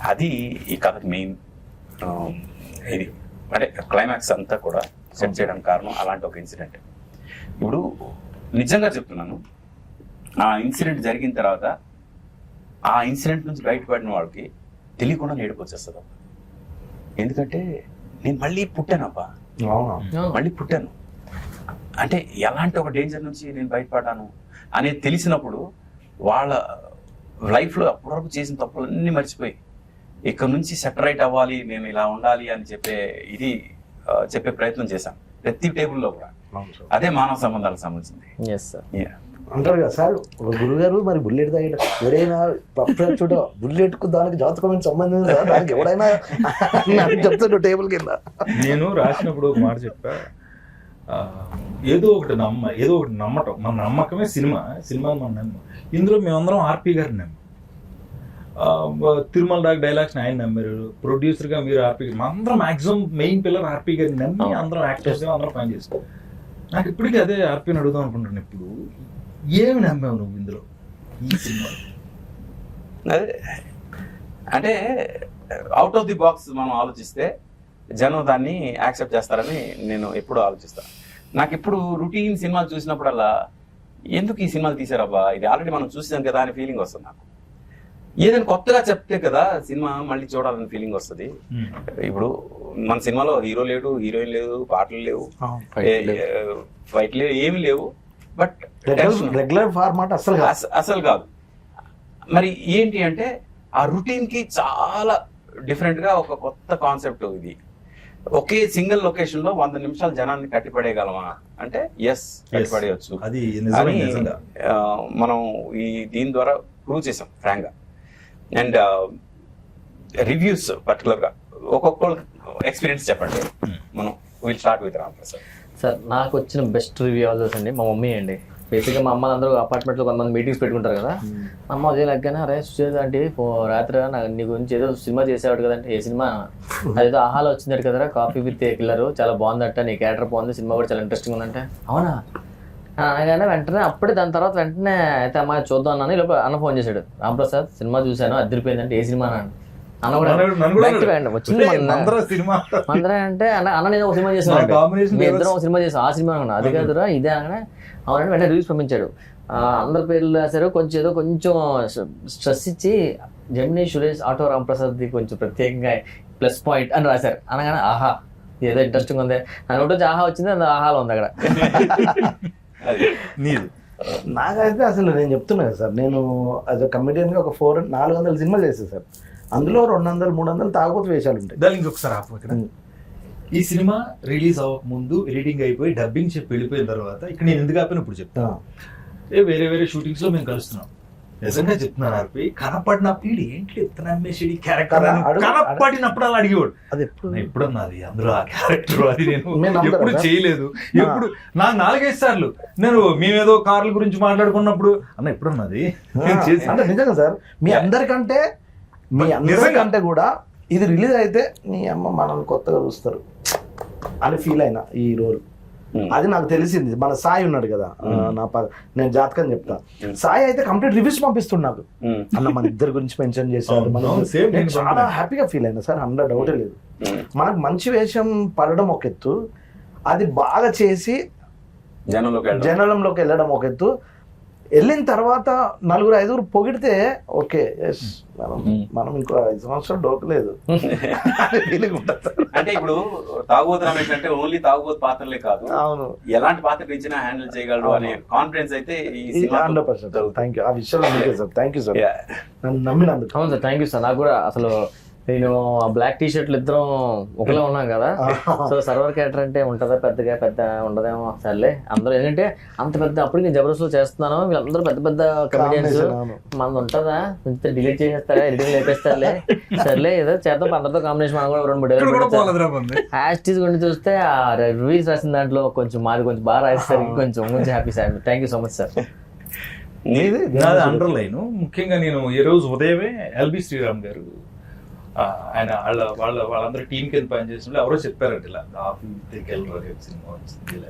అది ఈ కథకి మెయిన్ ఇది, అంటే క్లైమాక్స్ అంతా కూడా సెట్ చేయడానికి కారణం అలాంటి ఒక ఇన్సిడెంట్. ఇప్పుడు నిజంగా చెప్తున్నాను, ఆ ఇన్సిడెంట్ జరిగిన తర్వాత ఆ ఇన్సిడెంట్ నుంచి బయటపడిన వాళ్ళకి తెలియకుండా ఏడుపు వచ్చేస్తుంది. ఎందుకంటే నేను మళ్ళీ పుట్టానబ్బా, మళ్ళీ పుట్టాను అంటే ఎలాంటి ఒక డేంజర్ నుంచి నేను బయటపడ్డాను అనేది తెలిసినప్పుడు వాళ్ళ లైఫ్లో అప్పటివరకు చేసిన తప్పులన్నీ మర్చిపోయి ఇక్కడ నుంచి సెటరైట్ అవ్వాలి, నేను ఇలా ఉండాలి అని చెప్పే ప్రయత్నం చేశాను ప్రతి టేబుల్లో కూడా. అదే మానవ సంబంధాలకు సంబంధించింది. అంటారు కదా సార్, ఒక గురుగారు మరి బుల్లెట్ తాగిట ఎవరైనా చూడ బుల్లెట్ కు దానికి జాతకం సంబంధం లేదా, దానికి ఎవరైనా చెప్తాడు టేబుల్ కింద. నేను రాసినప్పుడు ఒక మాట చెప్పా, ఏదో ఒకటి నమ్మటం, మన నమ్మకమే సినిమా మన నమ్మ. ఇందులో మేమందరం ఆర్పి గారిని నమ్మ, తిరుమల రాగ్ డైలాగ్స్ ఆయన నమ్మారు, ప్రొడ్యూసర్గా మీరు ఆర్పి, అందరం మాక్సిమం మెయిన్ పిల్లర్ ఆర్పి గారిని నమ్మి అందరం యాక్టర్స్ అందరం పని చేస్తాం. నాకు ఇప్పటికీ అదే ఆర్పిని అడుగుదాం అనుకుంటున్నాను, ఇప్పుడు ఏమి నమ్మావు నువ్వు ఇందులో ఈ సినిమా? అదే అంటే అవుట్ ఆఫ్ ది బాక్స్ మనం ఆలోచిస్తే జనం దాన్ని యాక్సెప్ట్ చేస్తారని నేను ఎప్పుడు ఆలోచిస్తాను. నాకు ఇప్పుడు రొటీన్ సినిమాలు చూసినప్పుడల్లా ఎందుకు ఈ సినిమాలు తీసారబ్బా, ఇది ఆల్రెడీ మనం చూసాం కదా అని ఫీలింగ్ వస్తుంది నాకు. ఏదైనా కొత్తగా చెప్తే కదా సినిమా మళ్ళీ చూడాలని ఫీలింగ్ వస్తుంది. ఇప్పుడు మన సినిమాలో హీరో లేడు, హీరోయిన్ లేదు, పాటలు లేవు, ఫైట్ లేవు, ఏమి లేవు, బట్ రెగ్యులర్ ఫార్మాట్ అసలు కాదు. మరి ఏంటి అంటే ఆ రొటీన్ కి చాలా డిఫరెంట్ గా ఒక కొత్త కాన్సెప్ట్ ఇది. ఒకే సింగిల్ లొకేషన్ లో 100 నిమిషాలు జనాన్ని కట్టిపడేయగలమా అంటే ఎస్, కట్టిపడేయచ్చు. అది మనం ఈ దీని ద్వారా ప్రూవ్ చేసాం ఫ్రాంక్ గా. అండ్ రివ్యూస్ పర్టికులర్ గా ఒక్కొక్కరు ఎక్స్పీరియన్స్ చెప్పండి. మనం will start with Ram Prasad sir. నాకు వచ్చిన బెస్ట్ రివ్యూ ఆల్సోస్ అండి మా మమ్మీ అండి. బేసిక్గా మా అమ్మ అందరూ అపార్ట్మెంట్లో కొంతమంది మీటింగ్స్ పెట్టుకుంటారు కదా, మా అమ్మ అదే లెక్కనే అరే సుచేత అంటే రాత్రి నీ గురించి ఏదో సినిమా చేసేవాడు కదంటే, ఏ సినిమా అదేదో ఆహాలో వచ్చిందట కదరా కాఫీ విత్ కిల్లర్, చాలా బాగుందట, నీ క్యారెక్టర్ బాగుంది, సినిమా కూడా చాలా ఇంట్రెస్టింగ్ ఉందంటే అవునా అనగానే వెంటనే అప్పుడే దాని తర్వాత వెంటనే అయితే అమ్మాయి చూద్దాం అన్నాను. ఈ లోపల అన్న ఫోన్ చేశాడు, రామ్ ప్రసాద్ సినిమా చూశాను అదిరిపోయిందంటే, ఏ సినిమా అన్న కూడా వచ్చింది అందరూ అంటే అన్న నేను ఒక సినిమా చేసాను, మీ ఇద్దరం ఒక సినిమా చేసాం, ఆ సినిమా అనుకున్నా, అది కాదురా ఇదే అనగానే అవునంటే వెంటనే రివ్యూస్ పంపించాడు. అందరి పేర్లు రాశారు, కొంచెం ఏదో కొంచెం స్ట్రెస్ ఇచ్చి జెమినీ సురేష్ ఆటో రామ్ ప్రసాద్ది కొంచెం ప్రత్యేకంగా ప్లస్ పాయింట్ అని రాశారు. అనగానే ఆహా ఏదో ఇంట్రెస్టింగ్ ఉంది అని ఒకటి ఆహా వచ్చింది, అది ఆహాలో ఉంది అక్కడ. నాకైతే అసలు నేను చెప్తున్నా కదా సార్, నేను యాజ్ అ కమెడియన్గా ఒక 400 సినిమాలు చేస్తాను సార్, అందులో 200, 300 తాగుబోతు వేషాలు ఉంటాయి. దానికి ఇంకొకసారి ఆపు ఇక్కడ. ఈ సినిమా రిలీజ్ అవ్వక ముందు ఎడిటింగ్ అయిపోయి డబ్బింగ్ చెప్పి వెళ్ళిపోయిన తర్వాత ఇక్కడ నేను ఎందుకు ఆపిన ఇప్పుడు చెప్తా, వేరే షూటింగ్స్ లో మేము కలుస్తున్నాం. నిజంగా చెప్తున్నాను ఆర్పి, కనపడిన పీడి ఏంటి చెప్తున్నా అమ్మేసి క్యారెక్టర్ కనపడినప్పుడు అలా అడిగేవాడు, అది ఎప్పుడన్నది అందులో ఆ క్యారెక్టర్, అది నేను ఎప్పుడు చేయలేదు. ఎప్పుడు నాకు 4-5 సార్లు నేను మేమేదో కార్ల గురించి మాట్లాడుకున్నప్పుడు అన్న ఎప్పుడన్నది అంటే నిజంగా సార్, మీ అందరికంటే కూడా ఇది రిలీజ్ అయితే నీ అమ్మ మనల్ని కొత్తగా చూస్తారు అని ఫీల్ అయినా ఈ రోల్ అది నాకు తెలిసింది. మన సాయి ఉన్నాడు కదా, నేను జాతకం చెప్తా, సాయి అయితే కంప్లీట్ రివ్యూస్ పంపిస్తుండు నాకు. అన్న మన ఇద్దరి గురించి మెన్షన్ చేశారు, నేను చాలా హ్యాపీగా ఫీల్ అయినా సార్, 100 డౌటే లేదు. మనకు మంచి వేషం పడడం ఒక ఎత్తు, అది బాగా చేసి జనంలోకి వెళ్ళడం ఒక ఎత్తు, వెళ్ళిన తర్వాత 4-5 పొగిడితే ఓకే, మనం ఇంకో 5 సంవత్సరాలు డోకలేదు ఫీలింగ్ ఉంటుంది. అంటే ఇప్పుడు తాగుబోతు రమేష్ అంటే ఓన్లీ తాగుబోతు పాత్రలే కాదు, అవును, ఎలాంటి పాత్ర ఇచ్చినా హ్యాండిల్ చేయగలడు అనే కాన్ఫిడెన్స్ అయితే 100%. థ్యాంక్ యూ ఆ విషయంలో, సార్ థ్యాంక్ యూ సార్, నన్ను నమ్మినందుకు. అవును సార్, థ్యాంక్ యూ సార్. నాకు కూడా అసలు నేను ఆ బ్లాక్ టీ షర్ట్లు ఇద్దరం ఒకలా ఉన్నాం కదా, సో సర్వర్ క్యారెక్టర్ అంటే ఉంటుందా పెద్ద ఉండదేమో, సర్లే అందరూ ఏంటంటే అంత పెద్ద, అప్పుడు నేను జబర్దస్త్ చేస్తున్నాను, వీళ్ళందరూ పెద్ద కమెడియన్స్, మనది ఉంటుందా కొంచెం డిలీట్ చేసేస్తారా, ఎడిటింగ్ లేపేస్తారులే, సర్లే ఏదో చేద్దాం అందరితో కాంబినేషన్, మనం కూడా 2-3 హ్యాష్ గురించి చూస్తే ఆ రివ్యూస్ రాసిన దాంట్లో కొంచెం మాది కొంచెం బాగా రాసేసరికి కొంచెం happy sir. Thank you so much sir. నాది అండర్లైన్, ముఖ్యంగా నేను ఈ రోజు ఉదయమే ఎల్బి శ్రీరామ్ గారు ఆయన వాళ్ళందరూ టీం కింద పనిచేసినప్పుడు ఎవరో చెప్పారంట, ఇలా కాఫీ కిల్లర్ సినిమా వచ్చింది,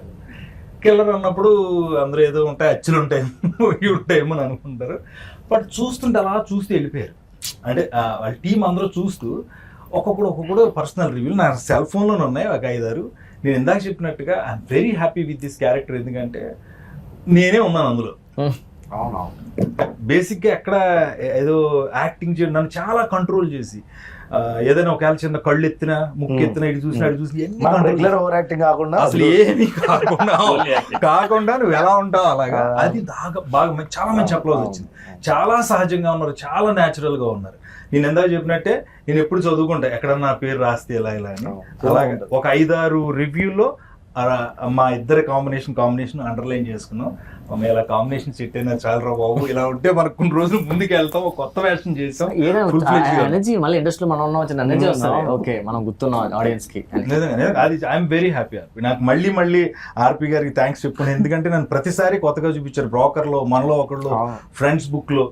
కిల్లర్ అన్నప్పుడు అందరూ ఏదో ఉంటాయి, అచ్చులు ఉంటాయేమో ఇవి ఉంటాయేమో అని అనుకుంటారు, బట్ చూస్తుంటే అలా చూస్తూ వెళ్ళిపోయారు. అంటే వాళ్ళ టీం అందరూ చూస్తూ ఒక్కొక్కడు పర్సనల్ రివ్యూలు నా సెల్ ఫోన్లోనే ఉన్నాయి ఒక 5-6. నేను ఇందాక చెప్పినట్టుగా I'm very happy with this character, ఎందుకంటే నేనే ఉన్నాను అందులో. బేసిక్గా ఎక్కడ ఏదో యాక్టింగ్ చేయడం, నన్ను చాలా కంట్రోల్ చేసి, ఏదైనా ఒకవేళ చిన్న కళ్ళు ఎత్తినా ముక్కు ఎత్తినా ఇటు చూసినా ఇటు చూసి రెగ్యులర్ ఓవర్ యాక్టింగ్ కాకుండా అసలు ఏమీ కాకుండా నువ్వు ఎలా ఉంటావు అలాగా, అది బాగా చాలా మంచి అప్లోజ్ వచ్చింది. చాలా సహజంగా ఉన్నారు, చాలా న్యాచురల్ గా ఉన్నారు. నేను ఎందాక చెప్పినట్టే నేను ఎప్పుడు చదువుకుంటా ఎక్కడన్నా నా పేరు రాస్తే ఇలా అని, అలాగే ఒక 5-6 రివ్యూలో మా ఇద్దరి కాంబినేషన్ అండర్లైన్ చేసుకున్నాం. ఇలా కాంబినేషన్ సెట్ అయినా చాలా రా బాబు, ఇలా ఉంటే మనకు కొన్ని రోజులు ముందుకు వెళ్తాం, ఒక కొత్త వేషన్ చేస్తాం, మళ్ళీ ఇండస్ట్రీలో మనం ఉన్నాం ఎనర్జీ వస్తుంది, ఓకే మనం గుర్తున్నాం ఆడియన్స్ కి. అది ఐఎమ్ వెరీ హ్యాపీ. నాకు మళ్ళీ ఆర్పి గారికి థ్యాంక్స్ చెప్పుకున్నాను, ఎందుకంటే నన్ను ప్రతిసారి కొత్తగా చూపించారు. బ్రోకర్ లో, మనలో ఒకళ్ళు, ఫ్రెండ్స్ బుక్ లో,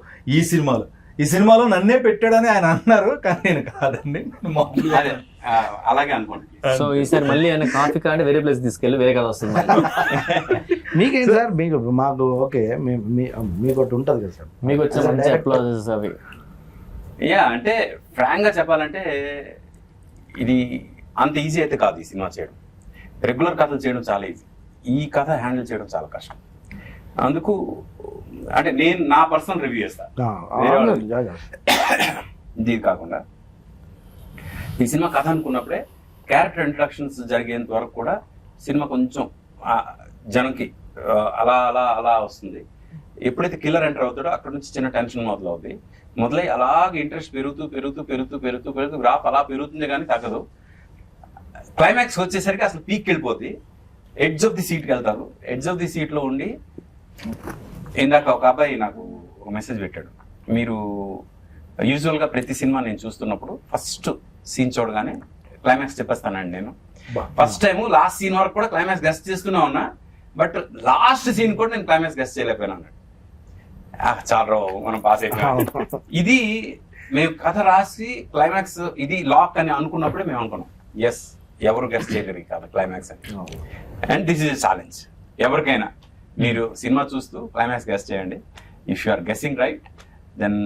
ఈ సినిమాలో నన్నే పెట్టాడని ఆయన అన్నారు, కానీ నేను కాదండి, అలాగే అనుకోండి. సో ఈసారి మళ్ళీ ఆయన కాఫీ కాంటే వేరే ప్లేస్ తీసుకెళ్ళి వేరే కథ వస్తుంది. మీకేం సార్, మాకు ఓకే, మీకు ఒకటి ఉంటుంది కదా సార్, మీకు వచ్చే మంచి అప్లాజెస్ అవి. అంటే ఫ్రాంక్ గా చెప్పాలంటే ఇది అంత ఈజీ అయితే కాదు ఈ సినిమా చేయడం. రెగ్యులర్ కథలు చేయడం చాలా ఈజీ, ఈ కథ హ్యాండిల్ చేయడం చాలా కష్టం. అందుకు అంటే నేను నా పర్సనల్ రివ్యూ చేస్తాను. ఇది కాకుండా ఈ సినిమా కథ అనుకున్నప్పుడే క్యారెక్టర్ ఇంట్రడక్షన్స్ జరిగేంత వరకు కూడా సినిమా కొంచెం జనంకి అలా అలా అలా వస్తుంది. ఎప్పుడైతే కిల్లర్ ఎంటర్ అవుతాడో అక్కడ నుంచి చిన్న టెన్షన్ మొదలై అలాగే ఇంట్రెస్ట్ పెరుగుతూ గ్రాఫ్ అలా పెరుగుతుంది కానీ తగ్గదు. క్లైమాక్స్ వచ్చేసరికి అసలు పీక్ వెళ్ళిపోద్ది, ఎడ్జ్ ఆఫ్ ది సీట్కి వెళ్తారు. ఎడ్జ్ ఆఫ్ ది సీట్లో ఉండి ఇందాక ఒక అబ్బాయి నాకు ఒక మెసేజ్ పెట్టాడు, మీరు యూజువల్గా ప్రతి సినిమా నేను చూస్తున్నప్పుడు ఫస్ట్ సీన్ చూడగానే క్లైమాక్స్ చెప్పేస్తానండి. నేను ఫస్ట్ టైం లాస్ట్ సీన్ వరకు కూడా క్లైమాక్స్ గెస్ట్ చేస్తూనే ఉన్నా, బట్ లాస్ట్ సీన్ కూడా నేను క్లైమాక్స్ గెస్ట్ చేయలేకపోయినా అన్నాడు. చాలా మనం పాస్ అయిపోయాం. ఇది మేము కథ రాసి క్లైమాక్స్ ఇది లాక్ అని అనుకున్నప్పుడే మేము అనుకున్నాం, ఎస్ ఎవరు గెస్ట్ చేయలేరు కదా క్లైమాక్స్ అని. అండ్ దిస్ ఇస్ ఛాలెంజ్ ఎవరికైనా, మీరు సినిమా చూస్తూ క్లైమాక్స్ గెస్ట్ చేయండి. If you are guessing right then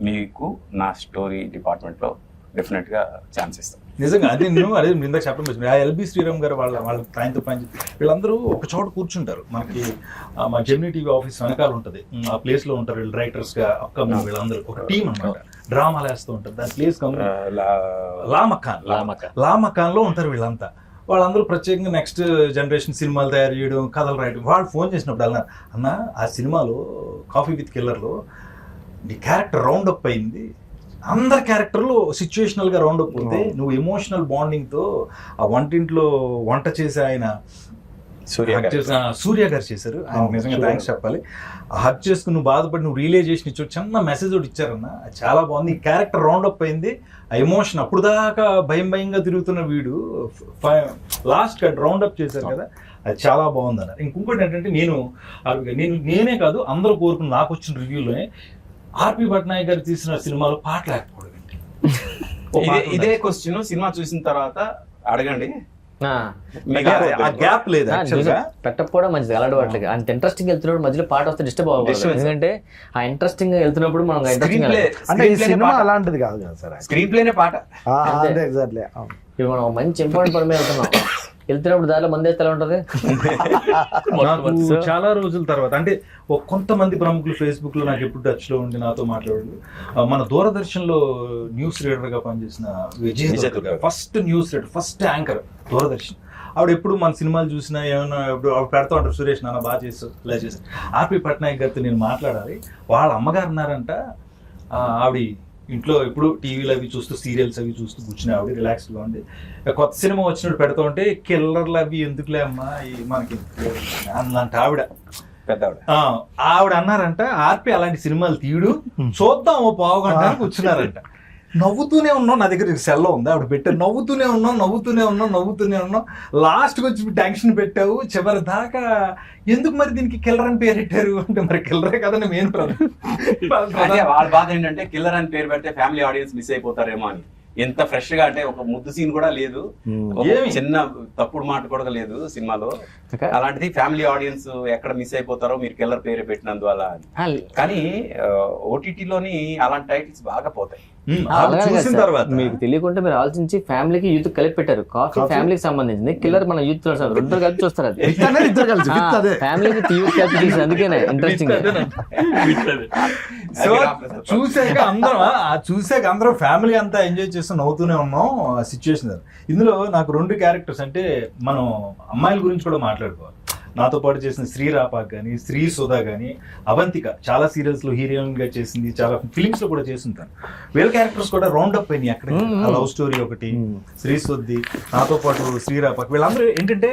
మీకు నా స్టోరీ డిపార్ట్మెంట్లో డెఫినెట్గా ఛాన్స్ ఇస్తాం. నిజంగా అదే ఇందాక చెప్పడం వచ్చింది. ఆ ఎల్బి శ్రీరామ్ గారు వాళ్ళ ఆయనతో పని వీళ్ళందరూ ఒక చోట కూర్చుంటారు. మనకి మా జెమినీ టీవీ ఆఫీస్ వెనకాల ఉంటుంది, ఆ ప్లేస్ లో ఉంటారు వీళ్ళు రైటర్స్ గా. అప్కమింగ్ వీళ్ళందరూ ఒక టీం అన్నమాట, డ్రామాలు వేస్తూ ఉంటారు. దాని ప్లేస్ లామకాన్ లో ఉంటారు వీళ్ళంతా. వాళ్ళందరూ ప్రత్యేకంగా నెక్స్ట్ జనరేషన్ సినిమాలు తయారు చేయడం, కథలు రాయడం. వాళ్ళు ఫోన్ చేసినప్పుడు అన్న ఆ సినిమాలో కాఫీ విత్ కిల్లర్లో నీ క్యారెక్టర్ రౌండ్ అప్ అయింది, అందరి క్యారెక్టర్లు సిచ్యువేషనల్ గా రౌండ్ అప్ అవుతాయి, నువ్వు ఎమోషనల్ బాండింగ్ తో ఆ వంటింట్లో వంట చేసి ఆయన సూర్య గారు చేశారు. ఆయన నిజంగా థ్యాంక్స్ చెప్పాలి. హక్ చేసుకుని నువ్వు బాధపడి నువ్వు రియలైజేషన్ ఇచ్చావు, చిన్న మెసేజ్ ఒకటి ఇచ్చారన్న, చాలా బాగుంది. ఈ క్యారెక్టర్ రౌండ్ అప్ అయింది, ఆ ఎమోషన్ అప్పుడు దాకా భయంగా తిరుగుతున్న వీడు లాస్ట్ రౌండ్ అప్ చేశారు కదా, అది చాలా బాగుంది అన్నారు. ఇంకొకటి ఏంటంటే నేనే కాదు అందరూ కోరుకున్న, నాకు వచ్చిన రివ్యూలోనే ఆర్పి పట్నాయక్ గారు తీసిన సినిమాలో పాటలు లేకపోవడం. ఇదే క్వశ్చన్ సినిమా చూసిన తర్వాత అడగండి, ఆ గ్యాప్ లేదు యాక్చువల్ గా. పెట్టకపోవడం మంచిది అలవాట్లకి. అంత ఇంట్రెస్టింగ్ వెళ్తున్నప్పుడు మధ్యలో పాట వస్తే డిస్టర్బ్ అవ్వకూడదు. ఎందుకంటే ఆ ఇంట్రెస్టింగ్ వెళ్తున్నప్పుడు మనం స్క్రీన్ ప్లే అంటే ఈ సినిమా అలాంటిది కాదు కదా సార్. స్క్రీన్ ప్లేనే పాట. ఎగ్జాక్ట్లీ. ఇప్పుడు మనం మంచి ఇంపార్టెంట్ పని మీద వెళ్తున్నప్పుడు దారిలో మంది వేస్తే ఎలా ఉంటది? నాకు చాలా రోజుల తర్వాత అంటే కొంతమంది ప్రముఖులు ఫేస్బుక్ లో నాకు ఎప్పుడు టచ్ లో ఉండి నాతో మాట్లాడారు. మన దూరదర్శన్ లో న్యూస్ రీడర్ గా పనిచేసిన Vijay, first news reader, first anchor Doordarshan. ఆవిడ ఎప్పుడు మన సినిమాలు చూసినా ఏమైనా ఆవిడ పెడతా ఉంటారు, సురేష్ నాన్న బాగా చేస్తారు ఇలా చేస్తారు. ఆర్పి పట్నాయక్ గారితో నేను మాట్లాడాలి. వాళ్ళ అమ్మగారు ఉన్నారంట, ఆవిడ ఇంట్లో ఎప్పుడు టీవీలు అవి చూస్తూ సీరియల్స్ అవి చూస్తూ కూర్చుని ఆవిడ రిలాక్స్గా ఉంది. కొత్త సినిమా వచ్చినప్పుడు పెడతా ఉంటే కిల్లర్లు అవి ఎందుకులే అమ్మా మనకి అన్నంట ఆవిడ. ఆవిడ అన్నారంట ఆర్పి అలాంటి సినిమాలు తీయడు, చూద్దాం ఓ పావు గంట కూర్చున్నారంట. నవ్వుతూనే ఉన్నాం, నా దగ్గర సెల్లో ఉంది ఆవిడ పెట్టారు, నవ్వుతూనే ఉన్నాం. లాస్ట్కి వచ్చి టెన్షన్ పెట్టావు చివరి దాకా, ఎందుకు మరి దీనికి కిల్లర్ అని పేరు పెట్టారు అంటే మరి కిల్లరే కదండి మెయిన్ వాళ్ళ బాధ ఏంటంటే కిల్లర్ అని పేరు పెడితే ఫ్యామిలీ ఆడియన్స్ మిస్ అయిపోతారేమో అని. ఎంత ఫ్రెష్ గా అంటే ఒక ముద్దు సీన్ కూడా లేదు, చిన్న తప్పుడు మాట కూడా లేదు సినిమాలో. అలాంటిది ఫ్యామిలీ ఆడియన్స్ ఎక్కడ మిస్ అయిపోతారో మీరు కిల్లర్ పేరు పెట్టినందువల్ల. కానీ ఓటీటీలోని అలాంటి టైటిల్స్ బాగా పోతాయి. చూసిన తర్వాత మీకు తెలియకుండా మీరు ఆలోచించి ఫ్యామిలీకి యూత్ కలిపి పెట్టారు. కాఫీ ఫ్యామిలీకి సంబంధించింది, కిల్లర్ మన యూత్ రెండు కలిపి చూస్తారు. అది ఫ్యామిలీకి యూత్ కలిపి చూసి అందుకేనే ఇంట్రెస్టింగ్. చూసాక అందరం ఫ్యామిలీ అంతా ఎంజాయ్ చేస్తూ నవ్వుతూనే ఉన్నాం ఆ సిచ్యువేషన్. ఇందులో నాకు 2 క్యారెక్టర్స్ అంటే మనం అమ్మాయిల గురించి కూడా మాట్లాడుకోవాలి. నాతో పాటు చేసిన శ్రీ రాపాక్ కానీ, శ్రీ సుధా కానీ, అవంతిక చాలా సీరియల్స్ లో హీరోయిన్ గా చేసింది, చాలా ఫిలిమ్స్ లో కూడా చేస్తుంటాను. వీళ్ళ క్యారెక్టర్స్ కూడా రౌండ్ అప్ అయినాయి అక్కడ. లవ్ స్టోరీ ఒకటి, శ్రీ సుద్ది, నాతో పాటు శ్రీ రాపాక్, వీళ్ళందరూ ఏంటంటే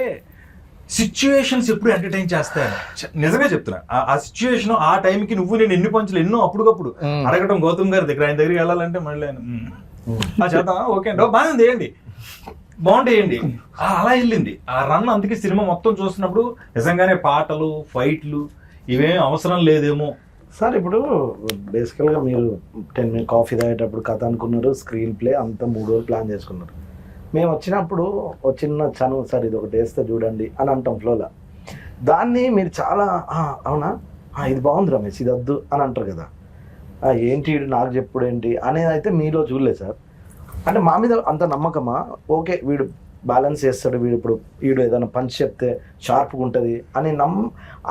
సిచ్యువేషన్స్ ఎప్పుడు ఎంటర్టైన్ చేస్తాయని నిజంగా చెప్తున్నా. ఆ సిచ్యువేషన్ ఆ టైంకి నువ్వు నేను ఎన్ని పంచులు ఎన్నో అప్పటికప్పుడు అడగడం గౌతమ్ గారి దగ్గర, ఆయన దగ్గరికి వెళ్ళాలంటే మళ్ళీ ఆయన చేద్దాం ఓకే అండి బాగా వేయండి బాగుంటాయండి అలా వెళ్ళింది ఆ రన్. అందుకే సినిమా మొత్తం చూసినప్పుడు నిజంగానే పాటలు ఫైట్లు ఇవేం అవసరం లేదేమో సార్. ఇప్పుడు బేసికల్గా మీరు 10 minutes కాఫీ తాగేటప్పుడు కథ అనుకున్నారు, స్క్రీన్ ప్లే అంతా 3 రోజులు ప్లాన్ చేసుకున్నారు. మేము వచ్చినప్పుడు ఒక చిన్న చనువు సార్ ఇది ఒకటి వేస్తే చూడండి అని అంటాం ఫ్లోలో. దాన్ని మీరు చాలా అవునా ఇది బాగుంది రమేష్ ఇది వద్దు అని అంటారు కదా. ఏంటి నాకు చెప్పుడు ఏంటి అనేది అయితే మీలో చూడలేదు సార్. అంటే మా మీద అంత నమ్మకమా? ఓకే వీడు బ్యాలెన్స్ చేస్తాడు, వీడు ఏదైనా పంచ్ చెప్తే షార్ప్గా ఉంటుంది అని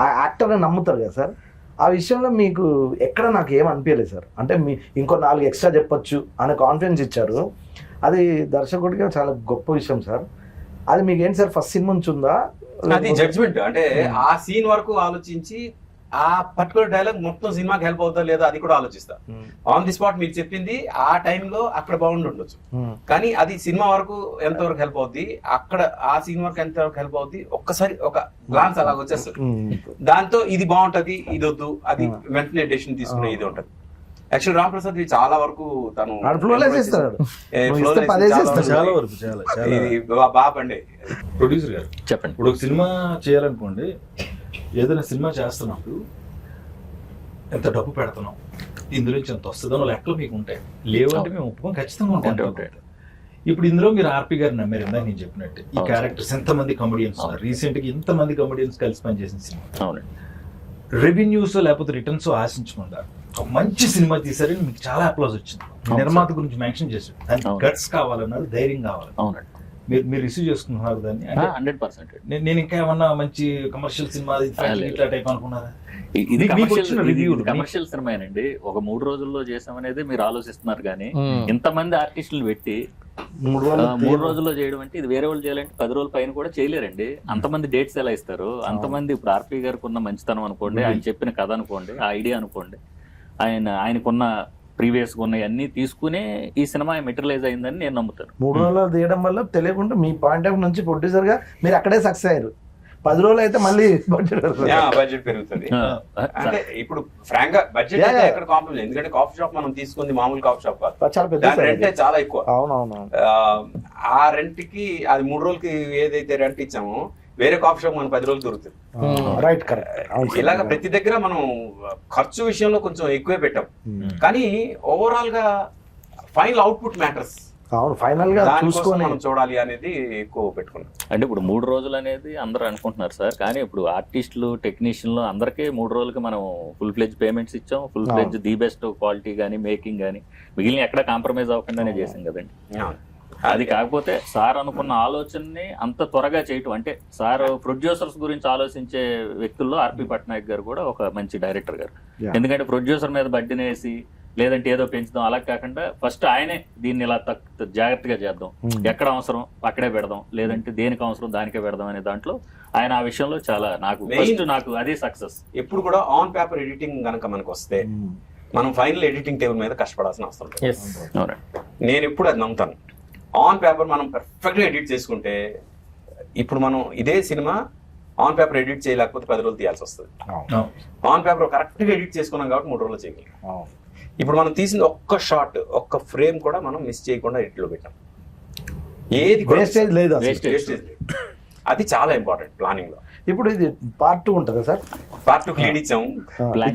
ఆ యాక్టర్ని నమ్ముతారు కదా సార్. ఆ విషయంలో మీకు ఎక్కడ నాకు ఏం అనిపించలేదు సార్. అంటే ఇంకో 4 ఎక్స్ట్రా చెప్పొచ్చు అనే కాన్ఫిడెన్స్ ఇచ్చారు. అది దర్శకుడిగా చాలా గొప్ప విషయం సార్. అది మీకు ఏంటి సార్ ఫస్ట్ సినిమా నుంచి ఉందా? అది జడ్జ్మెంట్ అంటే ఆ సీన్ వరకు ఆలోచించి ఆ పర్టికులర్ డైలాగ్ మొత్తం సినిమాకి హెల్ప్ అవుతా లేదా అది కూడా ఆలోచిస్తా. ఆన్ ది స్పాట్ మీరు చెప్పింది ఆ టైంలో అక్కడ బాగుండి ఉండొచ్చు, కానీ అది సినిమా వరకు ఎంతవరకు హెల్ప్ అవుద్ది, అక్కడ ఆ సీన్ వరకు ఎంతవరకు హెల్ప్ అవుద్ది ఒక్కసారి ఒక గ్లాన్స్ అలా వచ్చేస్తుంది. దాంతో ఇది బాగుంటది ఇది వద్దు అది వెంటనే డెసిషన్ తీసుకునే ఇది ఉంటది. యాక్చువల్ రామ్ ప్రసాద్ చాలా వరకు తను బాబండి ప్రొడ్యూసర్ గారు చెప్పండి. ఇప్పుడు ఒక సినిమా చేయాలనుకోండి, ఏదైనా సినిమా చేస్తున్నప్పుడు ఎంత డబ్బు పెడుతున్నాం, ఇందులో నుంచి ఎంత వస్తుందో లెక్కలు మీకు ఉంటాయి. లేవంటే మేము ఒప్పుకొని ఖచ్చితంగా ఉంటాయి. ఇప్పుడు ఇందులో మీరు ఆర్పి గారు నమ్మారు ఇందాక నేను చెప్పినట్టు. ఈ క్యారెక్టర్స్ ఎంతమంది కమెడియన్స్ ఉన్నారు, రీసెంట్ గా ఇంతమంది కమెడియన్స్ కలిసి పనిచేసిన సినిమా. రెవెన్యూస్ లేకపోతే రిటర్న్స్ ఆశించకుండా ఒక మంచి సినిమా తీసారని మీకు చాలా అప్లాజ్ వచ్చింది. నిర్మాత గురించి మెన్షన్ చేశారు, దానికి గట్స్ కావాలన్నారు, ధైర్యం కావాలి. మీరు రిసీవ్ చేసుకుంటున్నారు దాన్ని? 100%. నేను ఇంకా ఏమన్నా మంచి కమర్షియల్ సినిమా ఇట్లా టైప్ అనుకున్నారా? ఇది కమర్షియల్ సినిమానండి. ఒక 3 రోజుల్లో చేసామనేది మీరు ఆలోచిస్తున్నారు, కానీ ఇంతమంది ఆర్టిస్టులు పెట్టి 3 రోజుల్లో చేయడం అంటే ఇది వేరే వాళ్ళు చేయాలంటే 10 రోజుల పైన కూడా చేయలేరండి. అంతమంది డేట్స్ ఎలా ఇస్తారు? అంతమంది ఇప్పుడు ఆర్పి గారికి ఉన్న మంచితనం అనుకోండి, ఆయన చెప్పిన కథ అనుకోండి, ఆ ఐడియా అనుకోండి, ఆయనకున్న ప్రీవియస్ ఉన్నవన్నీ తీసుకునే ఈ సినిమా మెటీరియలైజ్ అయిందని నేను నమ్ముతాను. 3 రోజులు తీయడం వల్ల తెలియకుండా మీ పాయింట్ ఆఫ్ నుంచి ప్రొడ్యూసర్ గా మీరు అక్కడే సక్సెస్ అయ్యారు. 10 రోజులు అయితే మళ్ళీ బడ్జెట్ పెరుగుతుంది. అంటే ఇప్పుడు ఫ్రాంక్ గా బడ్జెట్ ఎక్కడ కాంప్రమైజ్, ఎందుకంటే కాఫీ షాప్ మనం తీసుకుంది మామూలు కాఫీ షాప్ కాదు, చాలా పెద్ద రెంట్ చాలా ఎక్కువ. అవునవును. ఆ రెంట్ కి అది 3 రోజులకి ఏదైతే రెంట్ ఇచ్చామో వేరే కాఫీ షాప్ మనం 10 రోజులు దొరుకుతుంది. Right, correct. ఇలాగ ప్రతి దగ్గర మనం ఖర్చు విషయంలో కొంచెం ఎక్కువే పెట్టాం, కానీ ఓవరాల్ గా ఫైనల్ అవుట్పుట్ మ్యాటర్స్. అవును ఫైనల్ గా దానికోసం చూసుకొని మనం చూడాలి అనేది ఎక్కువ పెట్టుకున్నాం. అంటే ఇప్పుడు 3 రోజులు అనేది అందరూ అనుకుంటున్నారు సార్, కానీ ఇప్పుడు ఆర్టిస్టులు టెక్నీషియన్లు అందరికీ 3 రోజులకి మనం ఫుల్ ఫ్లెడ్జ్ పేమెంట్స్ ఇచ్చాం, full fledged the best quality కానీ మేకింగ్ కానీ మిగిలిన ఎక్కడ కాంప్రమైజ్ అవ్వకుండానే చేసాం కదండి. అది కాకపోతే సార్ అనుకున్న ఆలోచనని అంత త్వరగా చేయటం, అంటే సార్ ప్రొడ్యూసర్స్ గురించి ఆలోచించే వ్యక్తుల్లో ఆర్పి పట్నాయక్ గారు కూడా ఒక మంచి డైరెక్టర్ గారు. ఎందుకంటే ప్రొడ్యూసర్ మీద బడ్డీని వేసి లేదంటే ఏదో పెంచుదాం అలా కాకుండా ఫస్ట్ ఆయనే దీన్ని ఇలా జాగ్రత్తగా చేద్దాం, ఎక్కడ అవసరం అక్కడే పెడదాం, లేదంటే దేనికి అవసరం దానికే పెడదాం అనే దాంట్లో ఆయన ఆ విషయంలో చాలా నాకు అదే సక్సెస్. ఎప్పుడు కూడా ఆన్ పేపర్ ఎడిటింగ్ కనుక మనకు వస్తే మనం ఫైనల్ ఎడిటింగ్ టేబుల్ మీద కష్టపడాల్సిన అవసరం లేదు. నేను ఎప్పుడు అది నమ్ముతాను. ఆన్ పేపర్ మనం పర్ఫెక్ట్గా ఎడిట్ చేసుకుంటే, ఇప్పుడు మనం ఇదే సినిమా ఆన్ పేపర్ ఎడిట్ చేయలేకపోతే 10 రోజులు తీయాల్సి వస్తుంది. ఆన్ పేపర్ కరెక్ట్గా ఎడిట్ చేసుకున్నాం కాబట్టి 3 రోజులు చేయగలం. ఇప్పుడు మనం తీసిన ఒక్క షాట్, ఒక్క ఫ్రేమ్ కూడా మనం మిస్ చేయకుండా ఎడిట్లో పెట్టాం. ఏది వేస్టేజ్ లేదు, వేస్టేజ్ లేదు. అది చాలా ఇంపార్టెంట్ ప్లానింగ్ లో. ఇప్పుడు ఇది పార్ట్ 2 ఉంటుందా సార్? పార్ట్ 2 లీడ్ ఇచ్చాము, ప్లాన్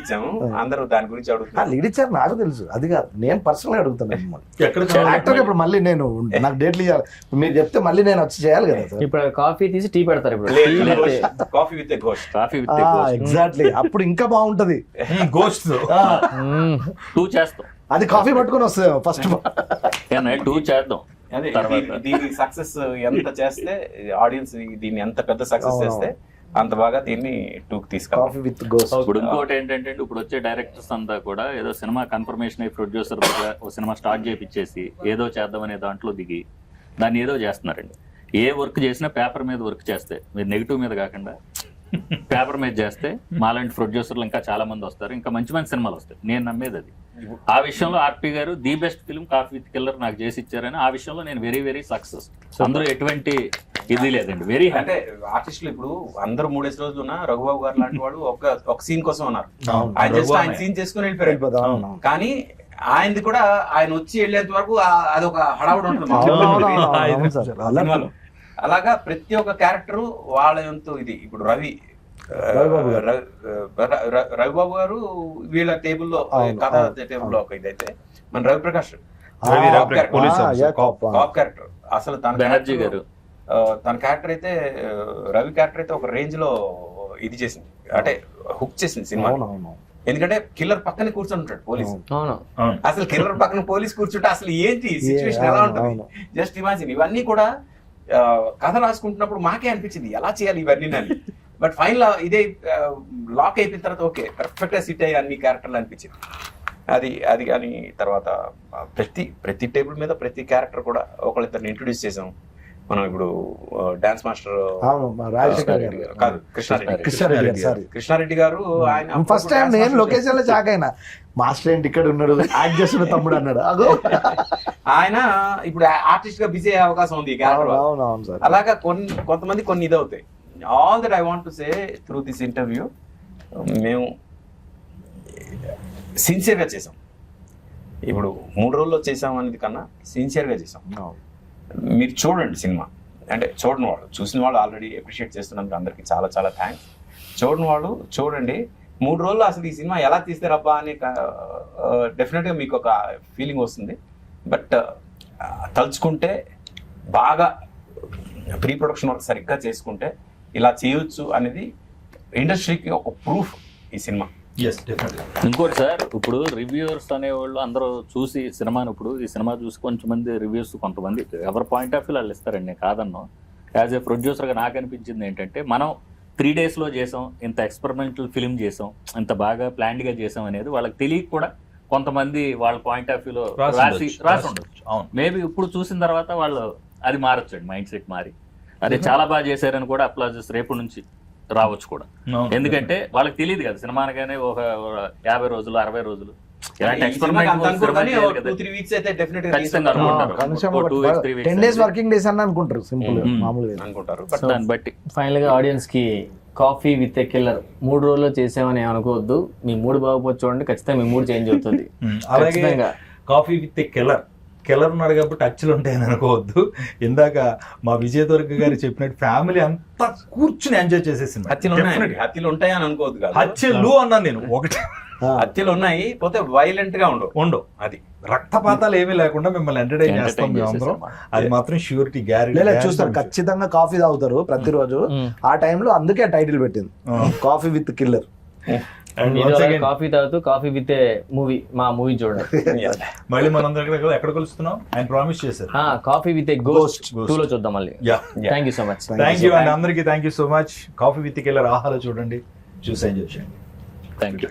ఇచ్చాము. అందరూ దాని గురించి అడుగుతున్నారు. లీడ్ ఇచ్చారు నాకు తెలుసు, అది కాదు నేను పర్సనల్ గా అడుగుతాను. యాక్టర్ ఇప్పుడు మళ్ళీ నేను నాకు డేట్లు ఇవ్వాలి, మీరు చెప్తే మళ్ళీ నేను వచ్చి చేయాలి కదా సార్. ఇప్పుడు కాఫీ తీసి టీ పెడతారు, ఇప్పుడు కాఫీ విత్ గోస్ట్. ఎగ్జాక్ట్లీ, అప్పుడు ఇంకా బాగుంటది. గోస్ట్ 2 చేస్తాం, అది కాఫీ పట్టుకొని వస్తుంది ఫస్ట్ 2 చేద్దాం. అదే దీని సక్సెస్ ఎంత చేస్తే ఆడియన్స్ దీన్ని ఎంత పెద్ద సక్సెస్ చేస్తే అంత బాగా దీన్ని 2కి తీసుకెళ్తాం. Coffee with ghost. ఇప్పుడు ఇంకోటి ఏంటంటే ఇప్పుడు వచ్చే డైరెక్టర్స్ అంతా కూడా ఏదో సినిమా కన్ఫర్మేషన్ అయ్యి ప్రొడ్యూసర్ ఒక సినిమా స్టార్ట్ చేయించేసి ఏదో చేద్దామనే దాంట్లో దిగి దాన్ని ఏదో చేస్తున్నారండి. ఏ వర్క్ చేసినా పేపర్ మీద వర్క్ చేస్తే, మీరు నెగిటివ్ మీద కాకుండా పేపర్ మీద చేస్తే మాలాంటి ప్రొడ్యూసర్లు ఇంకా చాలా మంది వస్తారు, ఇంకా మంచి మంచి సినిమాలు వస్తాయి. నేను నమ్మేది అది. ఆ విషయంలో ఆర్పి గారు the best film coffee with killer నాకు చేసి ఇచ్చారని ఆ విషయంలో నేను వెరీ వెరీ సక్సెస్. అందులో ఎటువంటి ఇది లేదండి, వెరీ అంటే ఆర్టిస్టులు ఇప్పుడు అందరూ 3 రోజులు ఉన్న రఘుబాబు గారు లాంటి వాడు ఒక సీన్ కోసం ఉన్నారు. ఆయన సీన్ చేసుకుని వెళ్ళిపోయారు. కానీ ఆయనది కూడా ఆయన వచ్చి వెళ్ళేంత వరకు అదొక హడావుడు ఉంటుంది. అలాగా ప్రతి ఒక్క క్యారెక్టర్ వాళ్ళ ఎంతో ఇది. ఇప్పుడు రవిబాబు గారు వీళ్ళ టేబుల్లో కథ టేబుల్లో ఒక ఇదైతే మన రవిప్రకాష్ కాప్ క్యారెక్టర్ అసలు తన క్యారెక్టర్ అయితే రవి క్యారెక్టర్ అయితే ఒక రేంజ్ లో ఇది చేసింది, అంటే హుక్ చేసింది సినిమా. ఎందుకంటే కిల్లర్ పక్కనే కూర్చొని ఉంటాడు పోలీసు. అసలు కిల్లర్ పక్కన పోలీస్ కూర్చుంటే అసలు ఏంటి సిచ్యువేషన్ ఎలా ఉంటుంది జస్ట్ ఇమాజిన్. ఇవన్నీ కూడా కథ రాసుకుంటున్నప్పుడు మాకే అనిపించింది ఎలా చేయాలి ఇవన్నీ అని. బట్ ఫైనల్ ఇదే లాక్ అయిపోయిన తర్వాత ఓకే పర్ఫెక్ట్ గా సిట్ అయ్యి అన్ని క్యారెక్టర్లు అనిపించింది. అది కానీ తర్వాత ప్రతి టేబుల్ మీద ప్రతి క్యారెక్టర్ కూడా ఒకళ్ళిద్దరిని ఇంట్రొడ్యూస్ చేసాం మనం. ఇప్పుడు డాన్స్ మాస్టర్ కాదు కృష్ణారెడ్డి గారు, ఆయన ఫస్ట్ టైం నేను లొకేషన్ లో షాక్ అయినా, మాస్టర్ ఏంటి ఇక్కడ ఉన్నాడు, యాక్ట్ చేస్తున్న తమ్ముడు అన్నాడు. ఆయన ఇప్పుడు ఆర్టిస్ట్ గా బిజీ అయ్యే అవకాశం ఉంది. అలాగా కొంతమంది కొన్ని ఇదవుతాయి. All that I want to say through this interview, మేము సిన్సియర్గా చేసాం. ఇప్పుడు 3 రోజుల్లో చేసాం అనేది కన్నా సిన్సియర్గా చేసాం. మీరు చూడండి సినిమా, అంటే చూడని వాళ్ళు, చూసిన వాళ్ళు ఆల్రెడీ అప్రిషియేట్ చేస్తున్నందుకు అందరికీ చాలా చాలా థ్యాంక్స్. చూడని వాళ్ళు చూడండి. 3 రోజుల్లో అసలు ఈ సినిమా ఎలా తీస్తారబ్బా అని డెఫినెట్గా మీకు ఒక ఫీలింగ్ వస్తుంది. బట్ తలుచుకుంటే బాగా ప్రీ ప్రొడక్షన్ వర్క్ సరిగ్గా చేసుకుంటే ఇలా చేయొచ్చు అనేది ఇండస్ట్రీకి ఒక ప్రూఫ్ ఈ సినిమా. ఇంకోటి సార్, ఇప్పుడు రివ్యూవర్స్ అనేవాళ్ళు అందరూ చూసి సినిమాను, ఇప్పుడు ఈ సినిమా చూసి కొంతమంది రివ్యూస్, కొంతమంది ఎవరి పాయింట్ ఆఫ్ వ్యూ వాళ్ళు ఇస్తారండి, నేను కాదన్నో. యాజ్ ఏ ప్రొడ్యూసర్గా నాకు అనిపించింది ఏంటంటే, మనం 3 డేస్లో చేసాం, ఇంత ఎక్స్పెరిమెంటల్ ఫిల్మ్ చేసాం, ఇంత బాగా ప్లాన్డ్గా చేసాం అనేది వాళ్ళకి తెలియక కూడా కొంతమంది వాళ్ళ పాయింట్ ఆఫ్ వ్యూలో రాసి ఉండొచ్చు. మేబీ ఇప్పుడు చూసిన తర్వాత వాళ్ళు అది మారొచ్చండి, మైండ్ సెట్ మారి అదే చాలా బాగా చేశారని కూడా అప్లాజెస్ రేపు నుంచి రావచ్చు కూడా. ఎందుకంటే వాళ్ళకి తెలియదు కదా సినిమా అనగానే ఒక 50 రోజులు 60 రోజులు ఇలాంటి ఎక్స్పెరిమెంట్ అనుకుంటారు. దాన్ని బట్టి ఫైనల్ గా ఆడియన్స్ కి కాఫీ విత్ ఎ కిల్లర్ 3 రోజుల్లో చేసామని అనుకోవద్దు. మీ మూడు బాగుపోతే చూడండి, ఖచ్చితంగా మీ మూడు చేంజ్ అవుతుంది. అలాగే కాఫీ విత్ ఎ కిల్లర్ ఉన్నాడు కాబట్టి హత్యలు ఉంటాయని అనుకోవద్దు. ఇందాక మా విజయ్ దుర్గ గారు చెప్పినట్టు ఫ్యామిలీ అంతా కూర్చుని ఎంజాయ్ చేసేసింది. హత్యలు ఉంటాయని అనుకోవద్దు. హత్యలు అన్నాను నేను, ఒకటి హత్యలు ఉన్నాయి, పోతే వైలెంట్ గా ఉండవు. అది రక్తపాతాలు ఏమీ లేకుండా మిమ్మల్ని ఎంటర్టైన్ చేస్తాం మేము అందరం. అది మాత్రం ష్యూరిటీ లేదు చూస్తారు ఖచ్చితంగా కాఫీ తాగుతారు ప్రతిరోజు. ఆ టైంలో అందుకే టైటిల్ పెట్టింది కాఫీ విత్ కిల్లర్. కాఫీ తాగుతూ కాఫీ విత్ మూవీ, మా మూవీ చూడండి. మళ్ళీ మనం ఎక్కడ కలుస్తున్నాం ఆయన ప్రామిస్ చేశారు. కాఫీ విత్ గోస్ట్ 2 లో చూద్దాం మళ్ళీ. Thank you so much. Thank you అండి అందరికీ. Thank you so much. Coffee with killer ఆహాలో చూడండి, చూసి ఎంజాయ్ చేయండి. Thank you.